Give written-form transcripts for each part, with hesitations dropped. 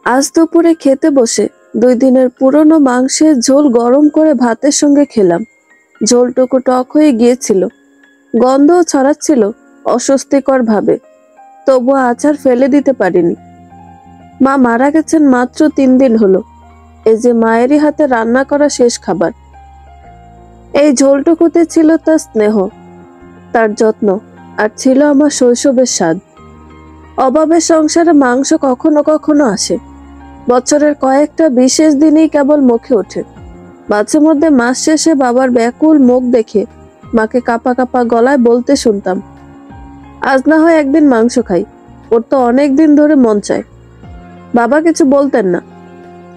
আজ দুপুরে খেতে বসে 2 দিনের পুরনো মাংসের ঝোল গরম করে ভাতের সঙ্গে খেলাম। ঝোলটুকু টক হয়ে গিয়েছিল, গন্ধও ছড়াচ্ছিল অস্বস্তিকর ভাবে। তবুও আচার ফেলে দিতে পারিনি। মা মারা গেছেন মাত্র 3 দিন হলো। এই যে মায়েরই হাতে রান্না করা শেষ খাবার। এই ঝোলটুকুতে ছিল তার স্নেহ, তার যত্ন, আর ছিল আমার শৈশবের স্বাদ। অভাবের সংসারে মাংস কখনো কখনো আসে, বছরের কয়েকটা বিশেষ দিনেই কেবল মুখে ওঠে। মাঝে মধ্যে মাস শেষে বাবার ব্যাকুল মুখ দেখে মাকে কাঁপা কাঁপা গলায় বলতে শুনতাম, আজ না হয় একদিন মাংস খাই, ওর তো অনেক দিন ধরে মন চায়। বাবা কিছু বলতেন না।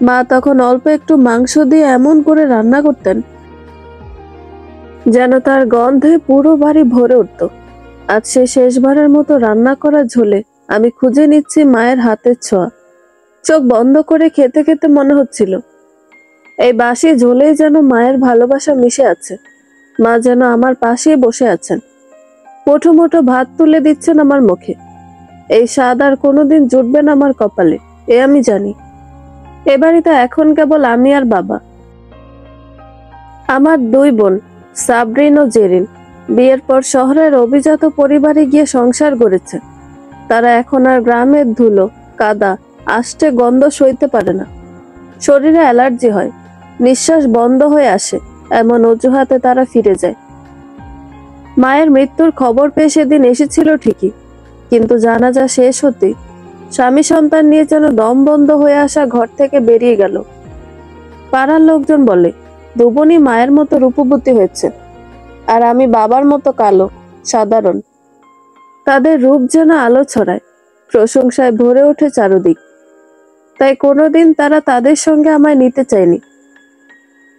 মা তখন অল্প একটু মাংস দিয়ে এমন করে রান্না করতেন যেন তার গন্ধে পুরো বাড়ি ভরে উঠত। আজ সে শেষবারের মতো রান্না করা ঝোলে আমি খুঁজে নিচ্ছি মায়ের হাতের ছোঁয়া। চোখ বন্ধ করে খেতে খেতে মনে হচ্ছিল এই বাসি ঝোলেই যেন মায়ের ভালোবাসা মিশে আছে। মা যেন আমার পাশেই বসে আছেন, মুঠো মুঠো ভাত তুলে দিচ্ছেন আমার মুখে। এই স্বাদ আর কোনোদিন জুটবে না আমার কপালে, এ আমি জানি। এ বাড়িতে এখন কেবল আমি আর বাবা। আমার 2 বোন, সাবরিন ও জেরিন, বিয়ের পর শহরের অভিজাত পরিবারে গিয়ে সংসার গড়েছে। তারা এখন আর গ্রামের ধুলো, কাদা, আষ্টে গন্ধ সইতে পারে না। শরীরে অ্যালার্জি হয়, নিঃশ্বাস বন্ধ হয়ে আসে, এমন অজুহাতে তারা ফিরে যায়। মায়ের মৃত্যুর খবর পেয়ে সেদিন এসেছিল ঠিকই, কিন্তু জানাজা শেষ হতেই স্বামী সন্তান নিয়ে যেন দম বন্ধ হয়ে আসা ঘর থেকে বেরিয়ে গেল। পাড়ার লোকজন বলে 2 বোনই মায়ের মতো রূপবতী হয়েছে, আর আমি বাবার মতো কালো, সাধারণ। তাদের রূপ যেন আলো ছড়ায়, প্রশংসায় ভরে ওঠে চারদিক। তাই কোনোদিন তারা তাদের সঙ্গে আমায় নিতে চায়নি।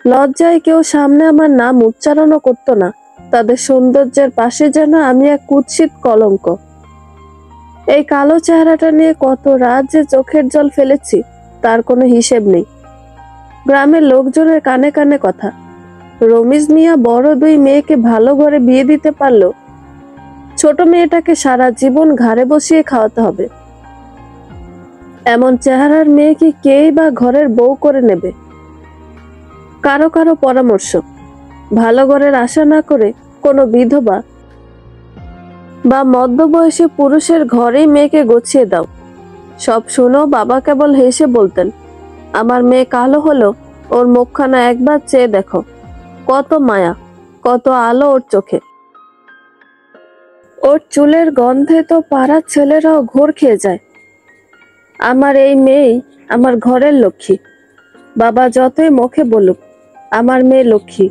লজ্জায় কেউ সামনে আমার নাম উচ্চারণও করতো না। তাদের সৌন্দর্যের পাশে যেন আমি এক কুৎসিত কলঙ্ক। এই কালো চেহারাটা নিয়ে কত রাত যে চোখের জল ফেলেছি তার কোনো হিসেব নেই। গ্রামের লোকজনের কানে কানে কথা, রমিজ মিয়া বড় 2 মেয়েকে ভালো ঘরে বিয়ে দিতে পারলো, ছোট মেয়েটাকে সারা জীবন ঘাড়ে বসিয়ে খাওয়াতে হবে। এমন চেহারার মেয়েকে কেই বা ঘরের বউ করে নেবে? কারো কারো পরামর্শ, ভালো ঘরের আশা না করে কোনো বিধবা বা মধ্যবয়সী পুরুষের ঘরেই মেয়েকে গছিয়ে দাও। সব শুনেও বাবা কেবল হেসে বলতেন, আমার মেয়ে কালো হলো, ওর মুখখানা একবার চেয়ে দেখো, কত মায়া, কত আলো ওর চোখে। ওর চুলের গন্ধে তো পাড়ার ছেলেরাও ঘোর খেয়ে যায়। আমার এই মেয়েই আমার ঘরের লক্ষ্মী। বাবা যতই মুখে বলুক আমার মেয়ে লক্ষ্মী,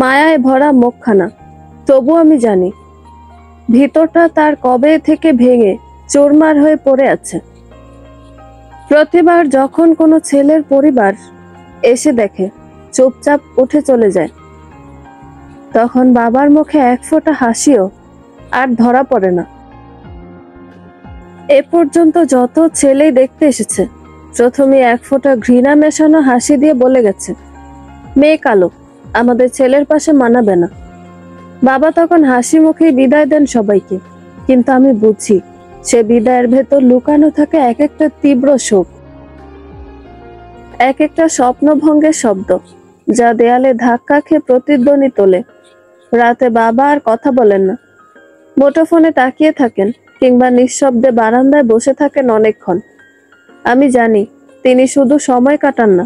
মায়ায় ভরা মুখখানা, তবু আমি জানি ভিতরটা তার কবে থেকে ভেঙে চুরমার হয়ে পড়ে আছে। প্রতিবার যখন কোনো ছেলের পরিবার এসে দেখে চুপচাপ উঠে চলে যায়, তখন বাবার মুখে এক ফোঁটা হাসিও আর ধরা পড়ে না। এ পর্যন্ত যত ছেলেই দেখতে এসেছে প্রথমে এক ফোঁটা ঘৃণা মেশানো হাসি দিয়ে বলে গেছে, মেয়ে কালো, আমাদের ছেলের পাশে মানাবে না। বাবা তখন হাসি মুখেই বিদায় দেন সবাইকে, কিন্তু আমি বুঝি সে বিদায়ের ভেতর লুকানো থাকে এক একটা তীব্র শোক, এক একটা স্বপ্নভঙ্গের শব্দ যা দেয়ালে ধাক্কা খেয়ে প্রতিধ্বনি তোলে। রাতে বাবা আর কথা বলেন না, মুঠোফোনে তাকিয়ে থাকেন কিংবা নিঃশব্দে বারান্দায় বসে থাকেন অনেকক্ষণ। আমি জানি তিনি শুধু সময় কাটান না,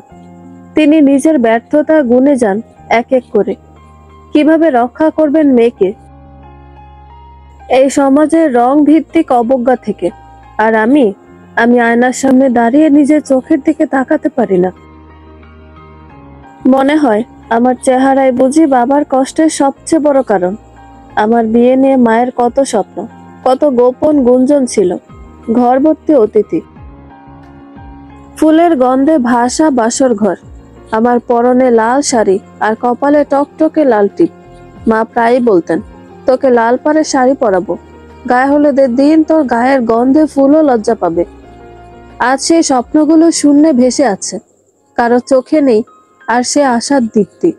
তিনি নিজের ব্যর্থতা গুনে যান এক এক করে, কিভাবে রক্ষা করবেন মেয়েকে এই সমাজের রং ভিত্তিক অবজ্ঞা থেকে। আর আমি আয়নার সামনে দাঁড়িয়ে নিজের চোখের দিকে তাকাতে পারি না। মনে হয় আমার চেহারায় বুঝি বাবার কষ্টের সবচেয়ে বড় কারণ। আমার বিয়ে নিয়ে মায়ের কত স্বপ্ন, কত গোপন গুঞ্জন ছিল, ঘর ভর্তি অতিথি, ফুলের গন্ধে ভাসা বাসর ঘর, আমার পরনে লাল শাড়ি আর কপালে টকটকে লাল টিপ। মা প্রায়ই বলতেন, তোকে লাল পাড়ের শাড়ি পরাবো, গায়ে হলুদের দিন তোর গায়ের গন্ধে ফুলও লজ্জা পাবে। আজ সেই স্বপ্নগুলো শূন্যে ভেসে আছে, কারো চোখে নেই আর সে আশার দীপ্তি।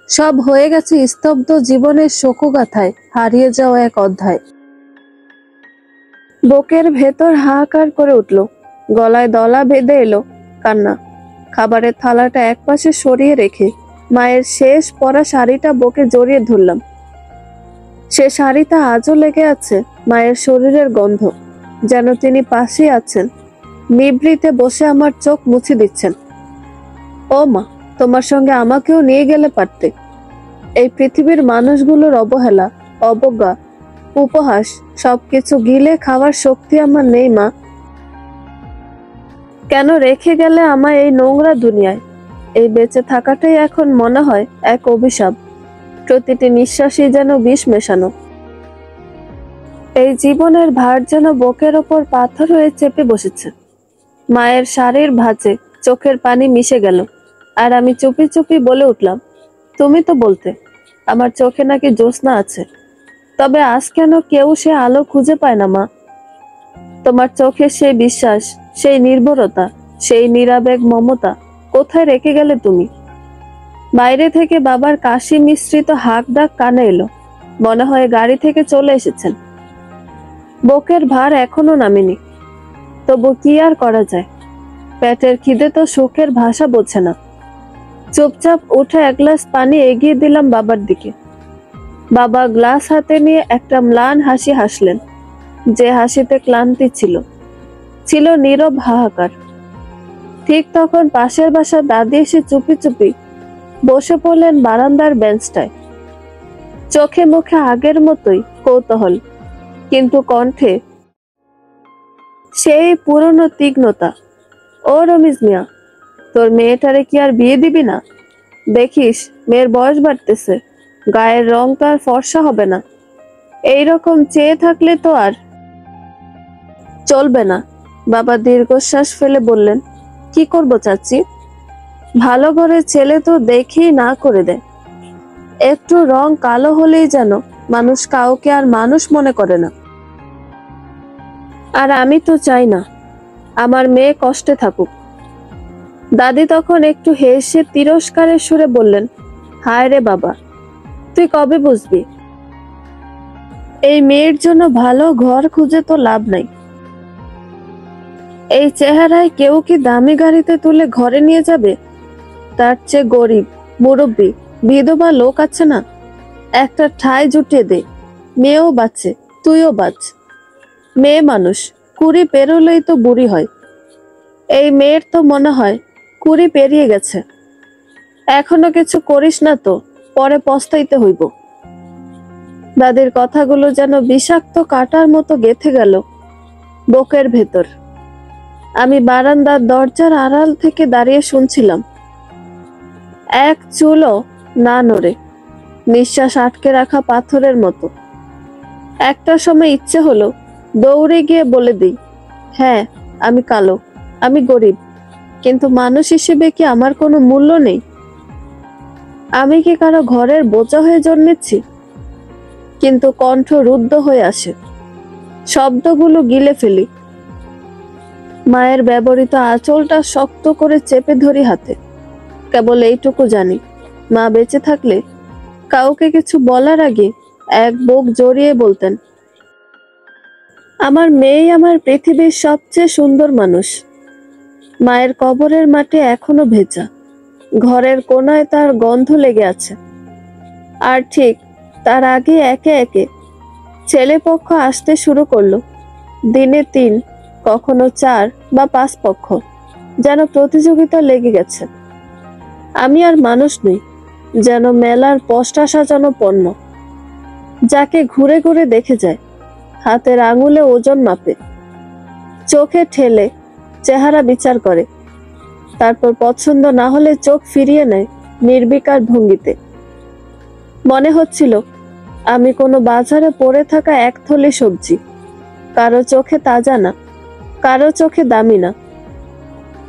সব হয়ে গেছে স্তব্ধ জীবনের শোকগাথায় হারিয়ে যাওয়া এক অধ্যায়। বুকের ভেতর হাহাকার করে উঠল, গলায় দলা বেঁধে এলো কান্না। খাবারের থালাটা একপাশে সরিয়ে রেখে মায়ের শেষ পরা শাড়িটা বুকে জড়িয়ে ধরলাম। সে শাড়িটা আজও লেগে আছে মায়ের শরীরের গন্ধ, যেন তিনি পাশেই আছেন, নিভৃতে বসে আমার চোখ মুছে দিচ্ছেন। ও মা, তোমার সঙ্গে আমাকেও নিয়ে গেলে পারতে। এই পৃথিবীর মানুষগুলোর অবহেলা, অবজ্ঞা, উপহাস সবকিছু গিলে খাওয়ার শক্তি আমার নেই মা। কেন রেখে গেলে আমায় এই নোংরা দুনিয়ায়? এই বেঁচে থাকাটাই এখন মনে হয় এক অভিশাপ। প্রতিটি নিঃশ্বাসই যেন বিষ মেশানো। এই জীবনের ভার যেন বুকের ওপর পাথর হয়ে চেপে বসেছে। মায়ের শাড়ির ভাঁজে চোখের পানি মিশে গেল, আর আমি চুপি চুপি বলে উঠলাম, তুমি তো বলতে আমার চোখে নাকি জ্যোৎস্না আছে, তবে আজ কেন কেউ সে আলো খুঁজে পায় না মা? তোমার চোখে সেই বিশ্বাস, সেই নির্ভরতা, সেই নিরাবেগ মমতা কোথায় রেখে গেলে তুমি? বাইরে থেকে বাবার কাশি মিশ্রিত হাঁক ডাক কানে এলো, মনে হয় গাড়ি থেকে চলে এসেছেন। বুকের ভার এখনো নামেনি, তবু কি আর করা যায়? পেটের খিদে তো সুখের ভাষা বোঝে না। চুপচাপ উঠে এক গ্লাস পানি এগিয়ে দিলাম বাবার দিকে। বাবা গ্লাস হাতে নিয়ে একটা ম্লান হাসি হাসলেন, যে হাসিতে ক্লান্তি ছিল, ছিল নীরব হাহাকার। ঠিক তখন পাশের বাসার দাদি এসে চুপি চুপি বসে পড়লেন বারান্দার বেঞ্চটায়। চোখে মুখে আগের মতোই কৌতূহল, কিন্তু কণ্ঠে সেই পুরনো তীক্ষ্ণতা। ও রমিজ মিয়া, তোর মেয়েটারে কি আর বিয়ে দিবি না? দেখিস মেয়ের বয়স বাড়তেছে, গায়ের রং তো আর ফর্সা হবে না। এইরকম চেয়ে থাকলে তো আর চলবে না। বাবা দীর্ঘশ্বাস ফেলে বললেন, কি করব চাচি? ভালো ঘরের ছেলে তো দেখেই না করে দেয়। একটু রং কালো হলেই যেন মানুষ কাউকে আর মানুষ মনে করে না। আর আমি তো চাই না আমার মেয়ে কষ্টে থাকুক। দাদি তখন একটু হেসে তিরস্কারের সুরে বললেন, হায় রে বাবা, তুই কবে বুঝবি? এই মেয়ের জন্য ভালো ঘর খুঁজে তো লাভ নাই। এই চেহারায় কেউ কি দামি গাড়িতে তুলে ঘরে নিয়ে যাবে? তার চেয়ে গরিব, মুরব্বী, বিধবা লোক আছে না, একটা ঠাঁই জুটিয়ে দে। মেয়েও বাঁচে, তুইও বাঁচ। মেয়ে মানুষ, 20 পেরোলেই তো বুড়ি হয়। এই মেয়ের তো মনে হয় 20 পেরিয়ে গেছে। এখনো কিছু করিস না তো পরে পস্তাইতে হইব। দাদির কথাগুলো যেন বিষাক্ত কাঁটার মতো গেঁথে গেল বুকের ভেতর। আমি বারান্দার দরজার আড়াল থেকে দাঁড়িয়ে শুনছিলাম, এক চুলও না নড়ে, নিঃশ্বাস আটকে রাখা পাথরের মতো। একটা সময় ইচ্ছে হলো দৌড়ে গিয়ে বলে দিই, হ্যাঁ আমি কালো, আমি গরিব, কিন্তু মানুষ হিসেবে কি আমার কোনো মূল্য নেই? আমি কি কারো ঘরের বোঝা হয়ে জন্মেছি? কিন্তু কণ্ঠ রুদ্ধ হয়ে আসে, শব্দগুলো গিলে ফেলি। মায়ের ব্যবহৃত আঁচলটা শক্ত করে চেপে ধরি হাতে। কেবল এইটুকু জানি, মা বেঁচে থাকলে কাউকে কিছু বলার আগে এক বুক জড়িয়ে বলতেন, আমার মেয়েই আমার পৃথিবীর সবচেয়ে সুন্দর মানুষ। মায়ের কবরের মাটি এখনো ভেজা, ঘরের কোনায় তার গন্ধ লেগে আছে। আর ঠিক তার আগে একে একে ছেলে পক্ষ আসতে শুরু করলো। দিনে 3, কখনো 4 বা 5 পক্ষ, যেন প্রতিযোগিতা লেগে গেছে। আমি আর মানুষ নই, যেন মেলার পসরা সাজানো পণ্য, যাকে ঘুরে ঘুরে দেখে যায়, হাতের আঙুলে ওজন মাপে, চোখে ঠেলে চেহারা বিচার করে, তারপর পছন্দ না হলে চোখ ফিরিয়ে নেয় নির্বিকার ভঙ্গিতে। মনে হচ্ছিল আমি কোনো বাজারে পড়ে থাকা এক থলি সবজি, কারো চোখে তাজা না, কারো চোখে দামি না,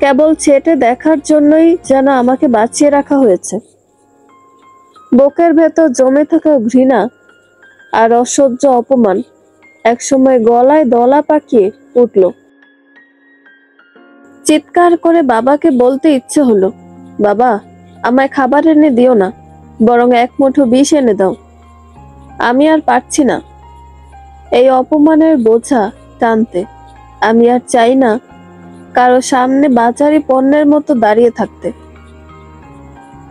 কেবল ছেটে দেখার জন্যই যেন আমাকে বাঁচিয়ে রাখা হয়েছে। বুকের ভেতর জমে থাকা ঘৃণা আর অসহ্য অপমান একসময় গলায় দলা পাকিয়ে উঠল। চিৎকার করে বাবাকে বলতে ইচ্ছে হলো, বাবা আমায় খাবার এনে দিও না, বরং এক মুঠো বিষ এনে দাও। আমি আর পারছি না এই অপমানের বোঝা টানতে। আমি আর চাই না কারো সামনে বাজারি পণ্যের মতো দাঁড়িয়ে থাকতে।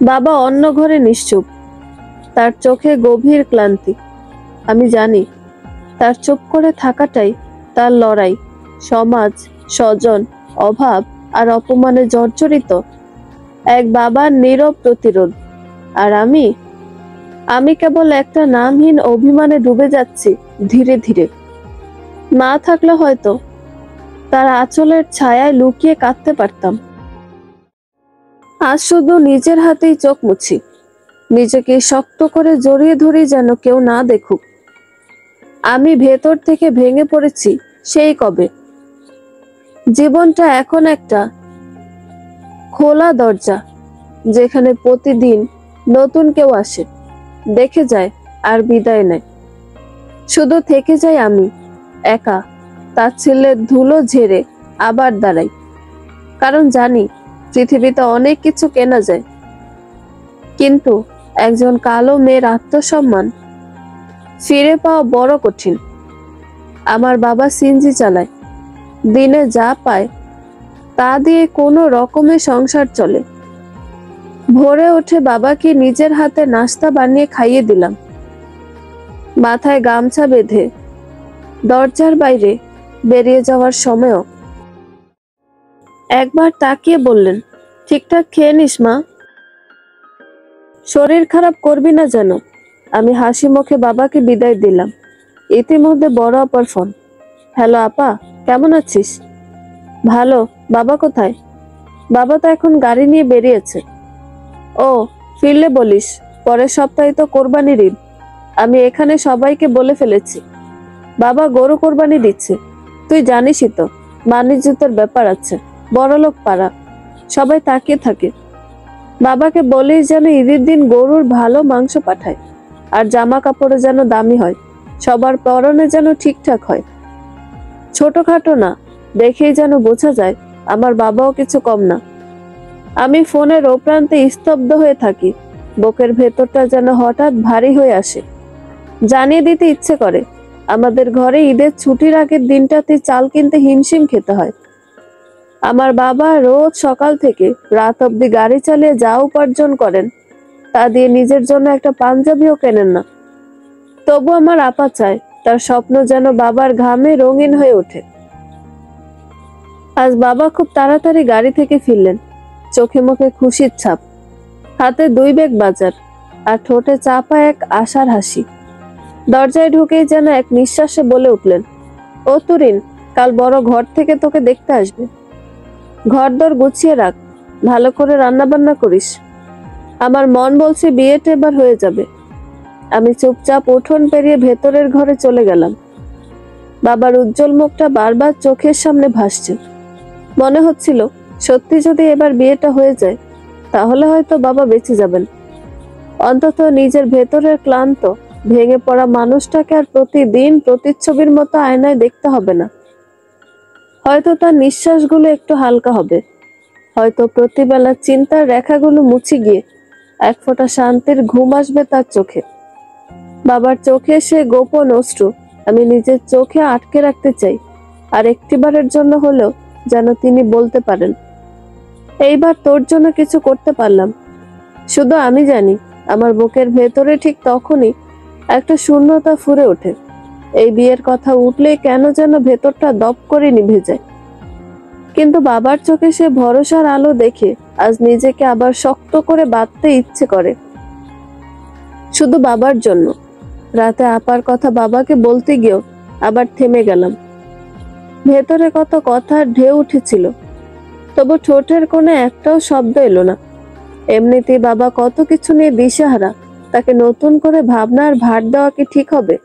বাবা অন্য ঘরে নিশ্চুপ, তার চোখে গভীর ক্লান্তি। আমি জানি তার চুপ করে থাকাটাই তার লড়াই, সমাজ, স্বজন, অভাব আর অপমানে জর্জরিত এক বাবার নীরব প্রতিরোধ। আর আমি কেবল একটা নামহীন অভিমানে ডুবে যাচ্ছি ধীরে ধীরে। মা থাকলে হয়তো তার আঁচলের ছায়ায় লুকিয়ে কাঁদতে পারতাম। আজ শুধু নিজের হাতেই চোখ মুছি, নিজেকে শক্ত করে জড়িয়ে ধরি যেন কেউ না দেখুক। আমি ভেতর থেকে ভেঙে পড়েছি সেই কবে। জীবনটা এখন একটা খোলা দরজা, যেখানে প্রতিদিন নতুন কেউ আসে, দেখে যায় আর বিদায় নেয়। শুধু থেকে যাই আমি একা, তার ছেলের ধুলো ঝেড়ে আবার দাঁড়াই। কারণ জানি পৃথিবীতে অনেক কিছু কেনা যায়, কিন্তু একজন কালো মেয়ের আত্মসম্মান ফিরে পাওয়া বড় কঠিন। আমার বাবা সিএনজি চালায়, দিনে যা পায় তা দিয়ে কোনো রকমে সংসার চলে। ভোরে উঠে বাবাকে নিজের হাতে নাস্তা বানিয়ে খাইয়ে দিলাম। মাথায় গামছা বেঁধে দরজার বাইরে বেরিয়ে যাওয়ার সময়ও একবার তাকিয়ে বললেন, ঠিকঠাক খেয়ে নিস মা, শরীর খারাপ করবি না যেন। আমি হাসি মুখে বাবাকে বিদায় দিলাম। ইতিমধ্যে বড় আপার ফোন। হ্যালো আপা, কেমন আছিস? ভালো। বাবা কোথায়? বাবা তো এখন গাড়ি নিয়ে বেরিয়েছে। ও, ফিরলে বলিস, পরের সপ্তাহে তো কোরবানির ঈদ। আমি এখানে সবাইকে বলে ফেলেছি। বাবা গরু কোরবানি দিচ্ছে, তুই জানিসই তো, বাণিজ্যের ব্যাপার আছে, বড়লোক পাড়া, সবাই তাকিয়ে থাকে। বাবাকে বলিস যেন ঈদের দিন গরুর ভালো মাংস পাঠায়, আর জামা কাপড়ে যেন দামি হয়, সবার পরনে যেন ঠিকঠাক হয়। ছোটখাটো না, দেখেই যেন বোঝা যায় আমার বাবাও কিছু কম না। আমি ফোনের ও প্রান্তে স্তব্ধ হয়ে থাকি, বুকের ভেতরটা যেন হঠাৎ ভারী হয়ে আসে। জানিয়ে দিতে ইচ্ছে করে, আমাদের ঘরে ঈদের ছুটির আগের দিনটাতে চাল কিনতে হিমশিম খেতে হয়। আমার বাবা রোজ সকাল থেকে রাত অব্দি গাড়ি চালিয়ে যা উপার্জন করেন, তা দিয়ে নিজের জন্য একটা পাঞ্জাবিও কেনেন না। তবু আমার আপা চায় তার স্বপ্ন যেন বাবার ঘামে রঙিন হয়ে ওঠে। আজ বাবা খুব তাড়াতাড়ি গাড়ি থেকে ফিরলেন, চোখে মুখে খুশির ছাপ, হাতে 2 ব্যাগ বাজার, আর ঠোঁটে চাপা এক আশার হাসি। দরজায় ঢুকেই যেন এক নিঃশ্বাসে বলে উঠলেন, ও তুরিন, কাল বড় ঘর থেকে তোকে দেখতে আসবে। ঘরদর গুছিয়ে রাখ, ভালো করে রান্না বান্না করিস। আমার মন বলছে বিয়েটা এবার হয়ে যাবে। আমি চুপচাপ উঠোন পেরিয়ে ভেতরের ঘরে চলে গেলাম। বাবার উজ্জ্বল মুখটা বারবার চোখের সামনে ভাসছে। মনে হচ্ছিল সত্যি যদি এবার বিয়েটা হয়ে যায়, তাহলে হয়তো বাবা বেঁচে যাবেন। অন্তত নিজের ভেতরের ক্লান্ত ভেঙে পড়া মানুষটাকে আর প্রতিদিন প্রতিচ্ছবির মতো আয়নায় দেখতে হবে না। হয়তো তার নিঃশ্বাসগুলো একটু হালকা হবে, হয়তো প্রতিবেলা চিন্তার রেখাগুলো মুছে গিয়ে এক ফোঁটা শান্তির ঘুম আসবে তার চোখে। বাবার চোখে সে গোপন অশ্রু আমি নিজের চোখে আটকে রাখতে চাই, আর একটিবারের জন্য হলেও যেন তিনি বলতে পারেন, এইবার তোর জন্য কিছু করতে পারলাম। শুধু আমি জানি, আমার বুকের ভেতরে ঠিক তখনই একটা শূন্যতা ফুরে ওঠে। এই বিয়ের কথা উঠলেই কেন যেন ভেতরটা দপ করে নিভে যায়। কিন্তু বাবার চোখে সে ভরসার আলো দেখে আজ নিজেকে আবার শক্ত করে বাঁধতে ইচ্ছে করে, শুধু বাবার জন্য। রাতে আপার কথা বাবাকে বলতে গিয়েও আবার থেমে গেলাম। ভেতরে কত কথার ঢেউ উঠেছিল, তবু ঠোঁটের কোণে একটাও শব্দ এলো না। এমনিতেই বাবা কত কিছু নিয়ে দিশেহারা, তাকে নতুন করে ভাবনার ভার দেওয়া কি ঠিক হবে?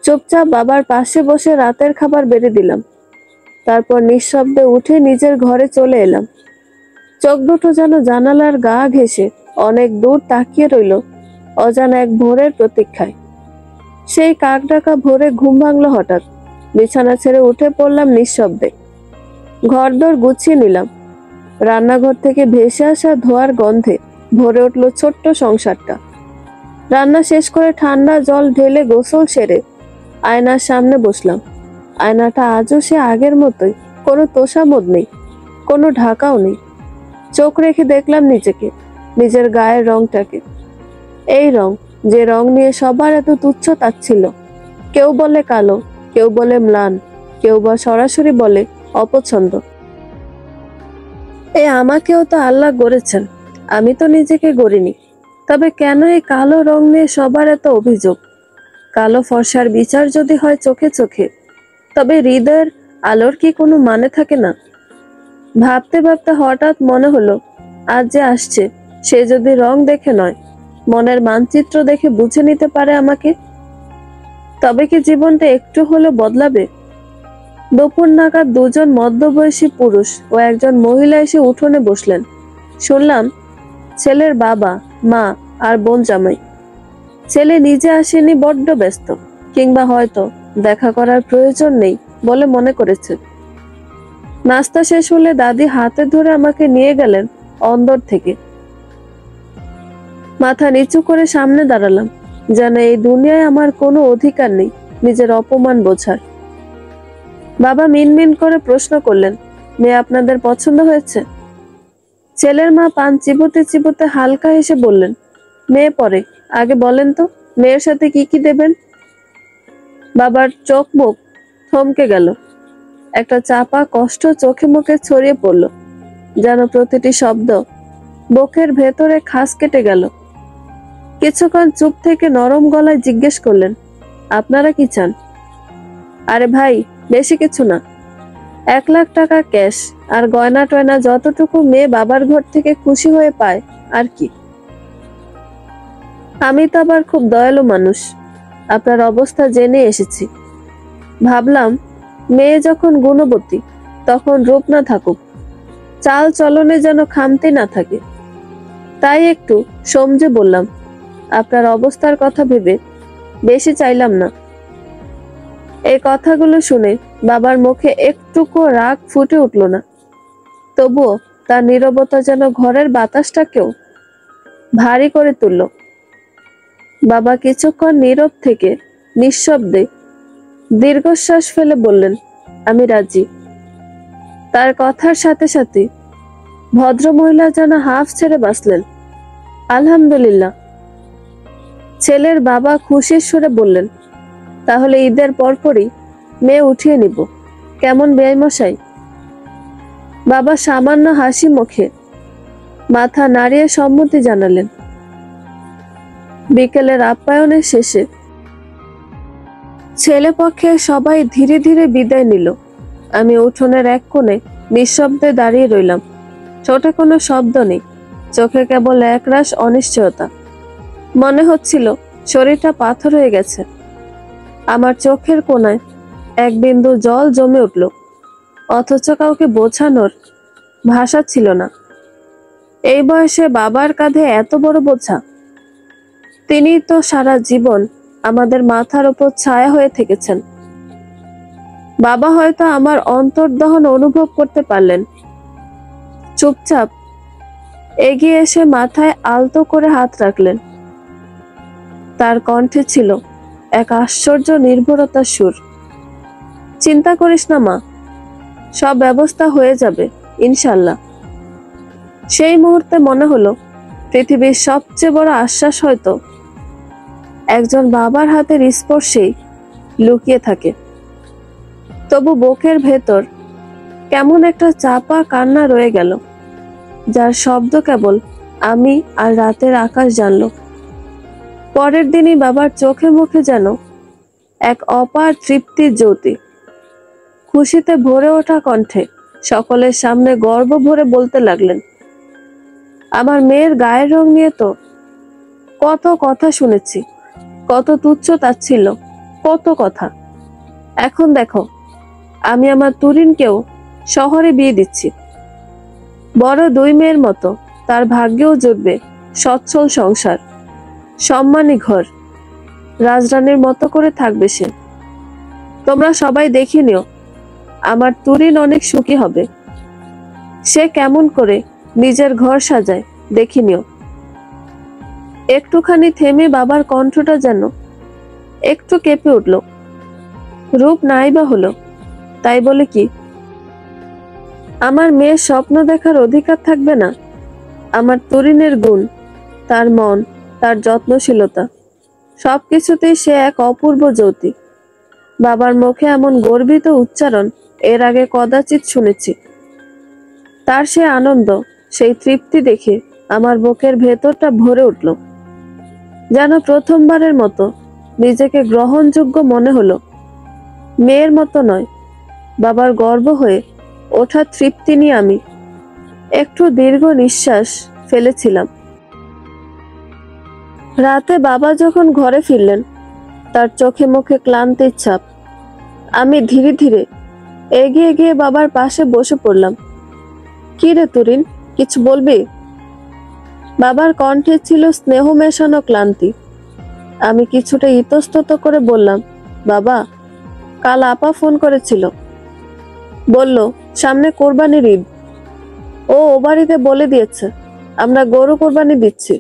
চুপচাপ বাবার পাশে বসে রাতের খাবার বেড়ে দিলাম। তারপর নিঃশব্দে উঠে নিজের ঘরে চলে এলাম। চোখ দুটো যেন জানালার গা ঘেঁষে অনেক দূর তাকিয়ে রইল অজানা এক ভোরের প্রতীক্ষায়। সেই কাক ডাকা ভোরে ঘুম ভাঙলো হঠাৎ। বিছানা ছেড়ে উঠে পড়লাম নিঃশব্দে। ঘরদোর গুছিয়ে নিলাম। রান্নাঘর থেকে ভেসে আসা ধোয়ার গন্ধে ভরে উঠল ছোট্ট সংসারটা। রান্না শেষ করে ঠান্ডা জল ঢেলে গোসল সেরে আয়নার সামনে বসলাম। আয়নাটা আজও সে আগের মতোই কোনো তোষামোদ নেই, কোনো ঢাকাও নেই। চোখ রেখে দেখলাম নিজেকে, নিজের গায়ের রংটাকে। এই রং, যে রং নিয়ে সবার এত তুচ্ছ তাচ্ছিল্য। কেউ বলে কালো, কেউ বলে ম্লান, কেউ বা সরাসরি বলে অপছন্দ। আমাকেও তো আল্লাহ গড়েছেন, আমি তো নিজেকে গড়িনি। তবে কেন এই কালো রং নিয়ে সবার এত অভিযোগ? কালো ফর্সার বিচার যদি হয় চোখে চোখে, তবে হৃদয়ের আলোর কি কোনো মানে থাকে না? ভাবতে ভাবতে হঠাৎ মনে হলো, আজ যে আসছে সে যদি রং দেখে নয়, মনের মানচিত্র দেখে বুঝে নিতে পারে আমাকে, তবে কি জীবনটা একটু হলেও বদলাবে? দুপুর নাগাদ দুজন মধ্যবয়সী পুরুষ ও একজন মহিলা এসে উঠোনে বসলেন। শুনলাম ছেলের বাবা, মা আর বোন জামাই। ছেলে নিজে আসেনি, বড্ড ব্যস্ত, কিংবা হয়তো দেখা করার প্রয়োজন নেই বলে মনে করেছে। নাস্তা শেষ হলে দাদি হাতে ধরে আমাকে নিয়ে গেলেন অন্দর থেকে। মাথা নিচু করে সামনে দাঁড়ালাম, যেন এই দুনিয়ায় আমার কোনো অধিকার নেই নিজের অপমান বোঝার। বাবা মিনমিন করে প্রশ্ন করলেন, মেয়ে আপনাদের পছন্দ হয়েছে? ছেলের মা পান চিবোতে চিবোতে হালকা হেসে বললেন, মেয়ে পরে, আগে বলেন তো মেয়ের সাথে কি কি দেবেন? বাবার চোখ মুখ থমকে গেল। একটা চাপা কষ্ট চোখে মুখে ছড়িয়ে পড়ল, যেন প্রতিটি শব্দ বুকের ভেতরে খাস কেটে গেল। কিছুক্ষণ চুপ থেকে নরম গলায় জিজ্ঞেস করলেন, আপনারা কি চান? আরে ভাই, বেশি কিছু না, 1 লাখ টাকা ক্যাশ আর গয়না টয়না যতটুকু মেয়ে বাবার ঘর থেকে খুশি হয়ে পায়, আর কি। আমি তো আবার খুব দয়ালু মানুষ, আপনার অবস্থা জেনে এসেছি। ভাবলাম মেয়ে যখন গুণবতী, তখন রূপ না থাকুক, চাল চলনে যেন খামতি না থাকে। তাই একটু সমঝে বললাম, আপনার অবস্থার কথা ভেবে বেশি চাইলাম না। এই কথাগুলো শুনে বাবার মুখে একটুকু রাগ ফুটে উঠল না, তবুও তার নীরবতা যেন ঘরের বাতাসটাকেও ভারী করে তুলল। বাবা কিছুক্ষণ নীরব থেকে নিঃশব্দে দীর্ঘশ্বাস ফেলে বললেন, আমি রাজি। তার কথার সাথে সাথে ভদ্রমহিলা যেন হাফ ছেড়ে বাঁচলেন। আলহামদুলিল্লাহ। ছেলের বাবা খুশির সুরে বললেন, তাহলে ঈদের পরপরই মেয়ে উঠিয়ে নিব, কেমন বেয়াইমশাই? বাবা সামান্য হাসি মুখে মাথা নাড়িয়ে সম্মতি জানালেন। বিকেলের আপ্যায়নের শেষে ছেলে পক্ষে সবাই ধীরে ধীরে বিদায় নিল। আমি উঠোনের এক কোণে নিঃশব্দে দাঁড়িয়ে রইলাম। ছোটে কোনো শব্দ নেই, চোখে কেবল একরাশ অনিশ্চয়তা। মনে হচ্ছিল শরীরটা পাথর হয়ে গেছে। আমার চোখের কোণায় এক বিন্দু জল জমে উঠল, অথচ কাউকে বোঝানোর ভাষা ছিল না। এই বয়সে বাবার কাঁধে এত বড় বোঝা। তিনি তো সারা জীবন আমাদের মাথার উপর ছায়া হয়ে থেকেছেন। বাবা হয়তো আমার অন্তর্দহন অনুভব করতে পারলেন। চুপচাপ এগিয়ে এসে মাথায় আলতো করে হাত রাখলেন। তার কণ্ঠে ছিল এক আশ্চর্য নির্ভরতার সুর। চিন্তা করিস না মা, সব ব্যবস্থা হয়ে যাবে ইনশাল্লাহ। সেই মুহূর্তে মনে হলো পৃথিবীর সবচেয়ে বড় আশ্বাস হয়তো একজন বাবার হাতের স্পর্শেই লুকিয়ে থাকে। তবু বুকের ভেতর কেমন একটা চাপা কান্না রয়ে গেল, যার শব্দ কেবল আমি আর রাতের আকাশ জানল। পরের দিনই বাবার চোখে মুখে যেন এক অপার তৃপ্তির জ্যোতি। খুশিতে ভরে ওঠা কণ্ঠে সকলের সামনে গর্ব ভরে বলতে লাগলেন, আমার মেয়ের গায়ের রং নিয়ে তো কত কথা শুনেছি, কত তুচ্ছ তাচ্ছিল্য, কত কথা। এখন দেখো, আমি আমার তুরিনকেও শহরে বিয়ে দিচ্ছি। বড় 2 মেয়ের মতো তার ভাগ্যেও জুটবে সচ্ছল সংসার, সম্মানী ঘর, রাজরানীর মতো করে থাকবে সে। তোমরা সবাই দেখে নিও, আমার তুরিন অনেক সুখী হবে। সে কেমন করে নিজের ঘর সাজায় দেখে নিও। একটুখানি থেমে বাবার কণ্ঠটা যেন একটু কেঁপে উঠল। রূপ নাই বা হলো, তাই বলে কি আমার মেয়ের স্বপ্ন দেখার অধিকার থাকবে না? আমার তরিনের গুণ, তার মন, তার যত্নশীলতা, সবকিছুতেই সে এক অপূর্ব জ্যোতি। বাবার মুখে এমন গর্বিত উচ্চারণ এর আগে কদাচিৎ শুনেছি। তার সে আনন্দ, সেই তৃপ্তি দেখে আমার বুকের ভেতরটা ভরে উঠল। যেন প্রথমবারের মতো নিজেকে গ্রহণযোগ্য মনে হলো। মেয়ের মতো নয়, বাবার গর্ব হয়ে ওঠা তৃপ্তি নিয়ে আমি একটু দীর্ঘ নিঃশ্বাস ফেলেছিলাম। রাতে বাবা যখন ঘরে ফিরলেন, তার চোখে মুখে ক্লান্তির ছাপ। আমি ধীরে ধীরে এগিয়ে গিয়ে বাবার পাশে বসে পড়লাম। কি রে তুরিন, কিছু বলবি? বাবার কণ্ঠে ছিল স্নেহ মেশানো ক্লান্তি। আমি কিছুটা ইতস্তত করে বললাম, বাবা, কাল আপা ফোন করেছিল, বলল সামনে কোরবানির ঈদ। ও বাড়িতে বলে দিয়েছে আমরা গরু কোরবানি দিচ্ছি।